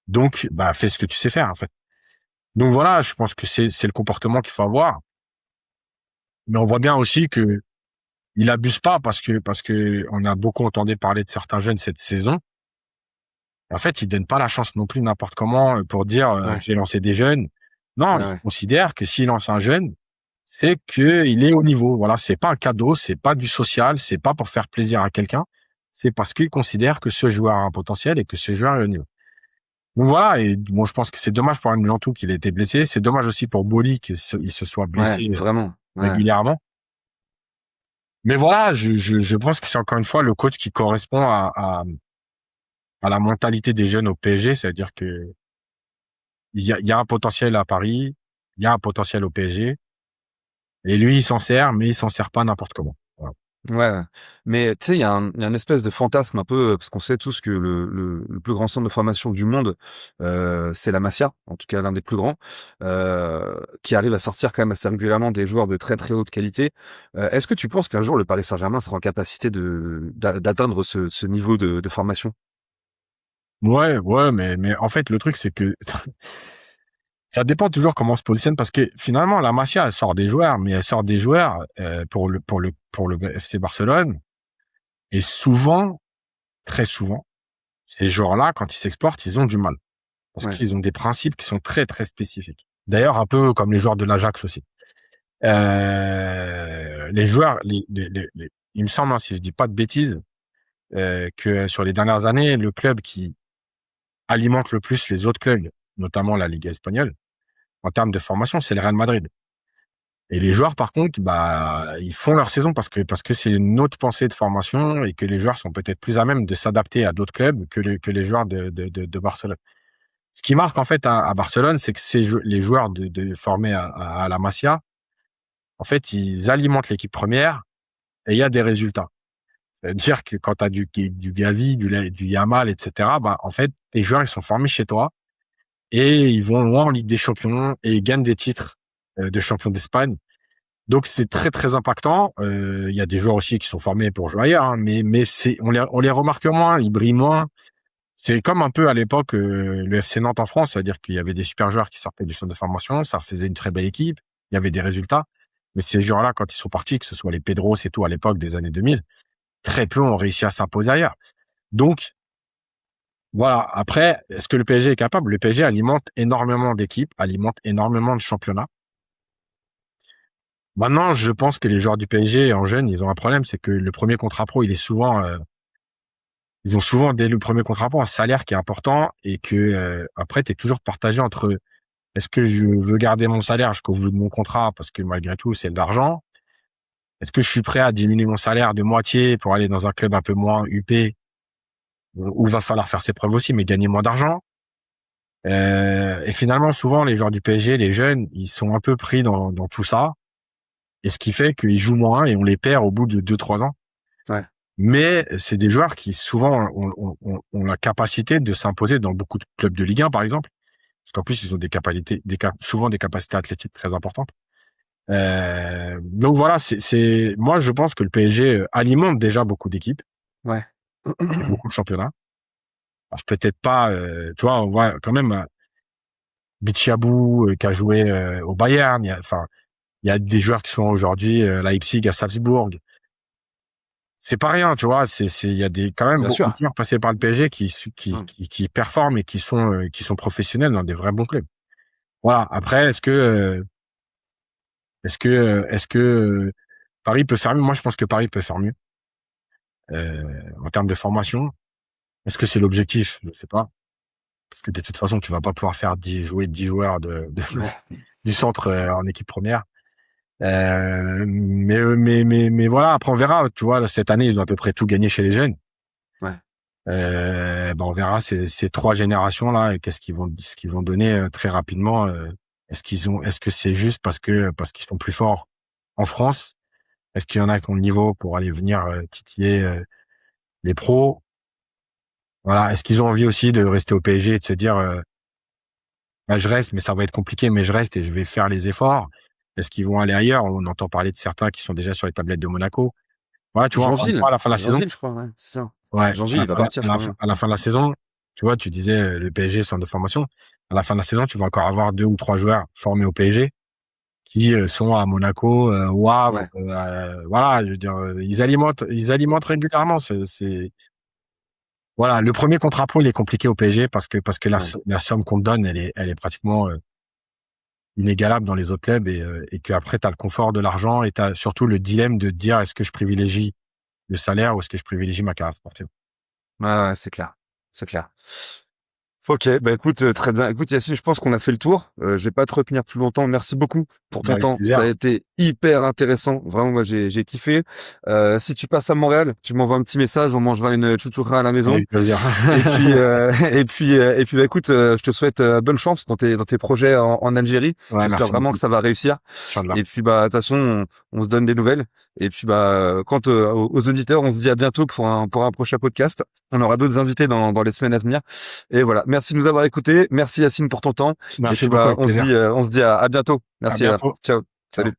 Donc, bah, fais ce que tu sais faire, en fait. Donc voilà, je pense que c'est le comportement qu'il faut avoir. Mais on voit bien aussi que il abuse pas parce que on a beaucoup entendu parler de certains jeunes cette saison. En fait, il donne pas la chance non plus n'importe comment pour dire Ouais, j'ai lancé des jeunes. Non, ouais, il ouais. considère que s'il lance un jeune, c'est que il est au niveau. Voilà, c'est pas un cadeau, c'est pas du social, c'est pas pour faire plaisir à quelqu'un. C'est parce qu'il considère que ce joueur a un potentiel et que ce joueur est au niveau. Donc voilà, et bon, je pense que c'est dommage pour Lantou qu'il ait été blessé. C'est dommage aussi pour Boli qu'il se soit Ouais, blessé vraiment. Ouais. régulièrement. Mais voilà, je pense que c'est encore une fois le coach qui correspond à la mentalité des jeunes au PSG, c'est-à-dire que il y a un potentiel à Paris, il y a un potentiel au PSG, et lui, il s'en sert, mais il s'en sert pas n'importe comment. Voilà. Ouais, ouais. Mais tu sais, il y a un espèce de fantasme un peu, parce qu'on sait tous que le plus grand centre de formation du monde, c'est la Masia, en tout cas l'un des plus grands, qui arrive à sortir quand même assez régulièrement des joueurs de très très haute qualité. Est-ce que tu penses qu'un jour le Paris Saint-Germain sera en capacité d'atteindre ce niveau de formation? Ouais, ouais, mais en fait, le truc, c'est que ça dépend toujours comment on se positionne, parce que finalement, la Masia, elle sort des joueurs, mais elle sort des joueurs pour le FC Barcelone, et souvent, très souvent, ces joueurs-là, quand ils s'exportent, ils ont du mal, parce Ouais, qu'ils ont des principes qui sont très très spécifiques. D'ailleurs, un peu comme les joueurs de l'Ajax aussi. Les joueurs, il me semble, hein, si je dis pas de bêtises, que sur les dernières années, le club qui alimente le plus les autres clubs, notamment la Ligue espagnole, en termes de formation, c'est le Real Madrid. Et les joueurs, par contre, bah, ils font leur saison parce que c'est une autre pensée de formation et que les joueurs sont peut-être plus à même de s'adapter à d'autres clubs que les joueurs de Barcelone. Ce qui marque, en fait, à Barcelone, c'est que les joueurs formés à la Masia, en fait, ils alimentent l'équipe première et il y a des résultats. C'est-à-dire que quand tu as du Gavi, du Yamal, etc., bah, en fait, tes joueurs, ils sont formés chez toi et ils vont loin en Ligue des Champions et ils gagnent des titres de champion d'Espagne. Donc c'est très très impactant. Il y a des joueurs aussi qui sont formés pour jouer ailleurs, hein, mais on les remarque moins, ils brillent moins. C'est comme un peu à l'époque le FC Nantes en France, c'est-à-dire qu'il y avait des super joueurs qui sortaient du centre de formation, ça faisait une très belle équipe, il y avait des résultats. Mais ces joueurs-là, quand ils sont partis, que ce soit les Pedros et tout à l'époque des années 2000, très peu ont réussi à s'imposer ailleurs. Donc voilà. Après, est-ce que le PSG est capable? Le PSG alimente énormément d'équipes, alimente énormément de championnats. Maintenant, je pense que les joueurs du PSG en jeunes, ils ont un problème, c'est que le premier contrat pro, ils ont souvent dès le premier contrat pro un salaire qui est important et que après, t'es toujours partagé entre est-ce que je veux garder mon salaire jusqu'au bout de mon contrat parce que malgré tout, c'est de l'argent. Est-ce que je suis prêt à diminuer mon salaire de moitié pour aller dans un club un peu moins huppé où va falloir faire ses preuves aussi, mais gagner moins d'argent? Et finalement, souvent, les joueurs du PSG, les jeunes, ils sont un peu pris dans tout ça. Et ce qui fait qu'ils jouent moins et on les perd au bout de 2, 3 ans. ouais, Mais c'est des joueurs qui souvent ont la capacité de s'imposer dans beaucoup de clubs de Ligue 1, par exemple. Parce qu'en plus, ils ont souvent des capacités athlétiques très importantes. Donc voilà, moi je pense que le PSG alimente déjà beaucoup d'équipes Ouais. et beaucoup de championnats. Alors peut-être pas, tu vois, on voit quand même Bichabou qui a joué au Bayern. Il y a des joueurs qui sont aujourd'hui Leipzig à Salzbourg. C'est pas rien, tu vois. Il y a quand même Bien beaucoup sûr. de joueurs passés par le PSG Mm. qui performent et qui sont professionnels dans des vrais bons clubs. Voilà. Après, est-ce que Paris peut faire mieux? Moi, je pense que Paris peut faire mieux en termes de formation. Est-ce que c'est l'objectif? Je sais pas. Parce que de toute façon, tu vas pas pouvoir faire jouer 10 joueurs Ouais. du centre en équipe première. Mais voilà, après on verra. Tu vois, cette année, ils ont à peu près tout gagné chez les jeunes. Ouais. On verra ces trois générations là, et ce qu'ils vont donner très rapidement. Est-ce que c'est juste parce qu'ils sont plus forts en France? Est-ce qu'il y en a qui ont le niveau pour aller venir titiller les pros? Voilà. Est-ce qu'ils ont envie aussi de rester au PSG et de se dire bah, je reste, mais ça va être compliqué, mais je reste et je vais faire les efforts. Est-ce qu'ils vont aller ailleurs? On entend parler de certains qui sont déjà sur les tablettes de Monaco. Voilà, tu vois, encore une Jean-Gilles. fois, à la fin de la saison, Jean-Gilles, je crois, ouais. C'est ça. ouais, Jean-Gilles, il va partir, je crois. Ouais. à la fin de la saison, tu vois, tu disais le PSG centre de formation. À la fin de la saison, tu vas encore avoir 2 ou 3 joueurs formés au PSG qui sont à Monaco, au Havre. Ouais. Voilà, je veux dire, ils alimentent régulièrement. Voilà, le premier contrat pro, il est compliqué au PSG parce que Ouais. la somme qu'on te donne, elle est pratiquement inégalable dans les autres clubs et qu'après, tu as le confort de l'argent et tu as surtout le dilemme de te dire est-ce que je privilégie le salaire ou est-ce que je privilégie ma carrière sportive. Ouais, ouais, c'est clair. C'est clair. Ok, bah écoute, très bien. Écoute Yacine, je pense qu'on a fait le tour. Je vais pas te retenir plus longtemps. Merci beaucoup pour ton Avec temps. Ça a plaisir. été hyper intéressant. Vraiment, moi j'ai kiffé. Si tu passes à Montréal, tu m'envoies un petit message. On mangera une chouchoura à la maison. Avec plaisir. Et puis, bah écoute, je te souhaite bonne chance dans tes projets en Algérie. Ouais, J'espère merci vraiment que beaucoup. ça va réussir. Inch'Allah. Et puis bah de toute façon, on se donne des nouvelles. Et puis bah quant aux auditeurs, on se dit à bientôt pour un prochain podcast. On aura d'autres invités dans les semaines à venir. Et voilà, merci de nous avoir écoutés. Merci Yacine pour ton temps. Et Merci puis beaucoup, bah avec plaisir. on se dit à bientôt. À Merci. bientôt. Ciao. Ciao. Salut.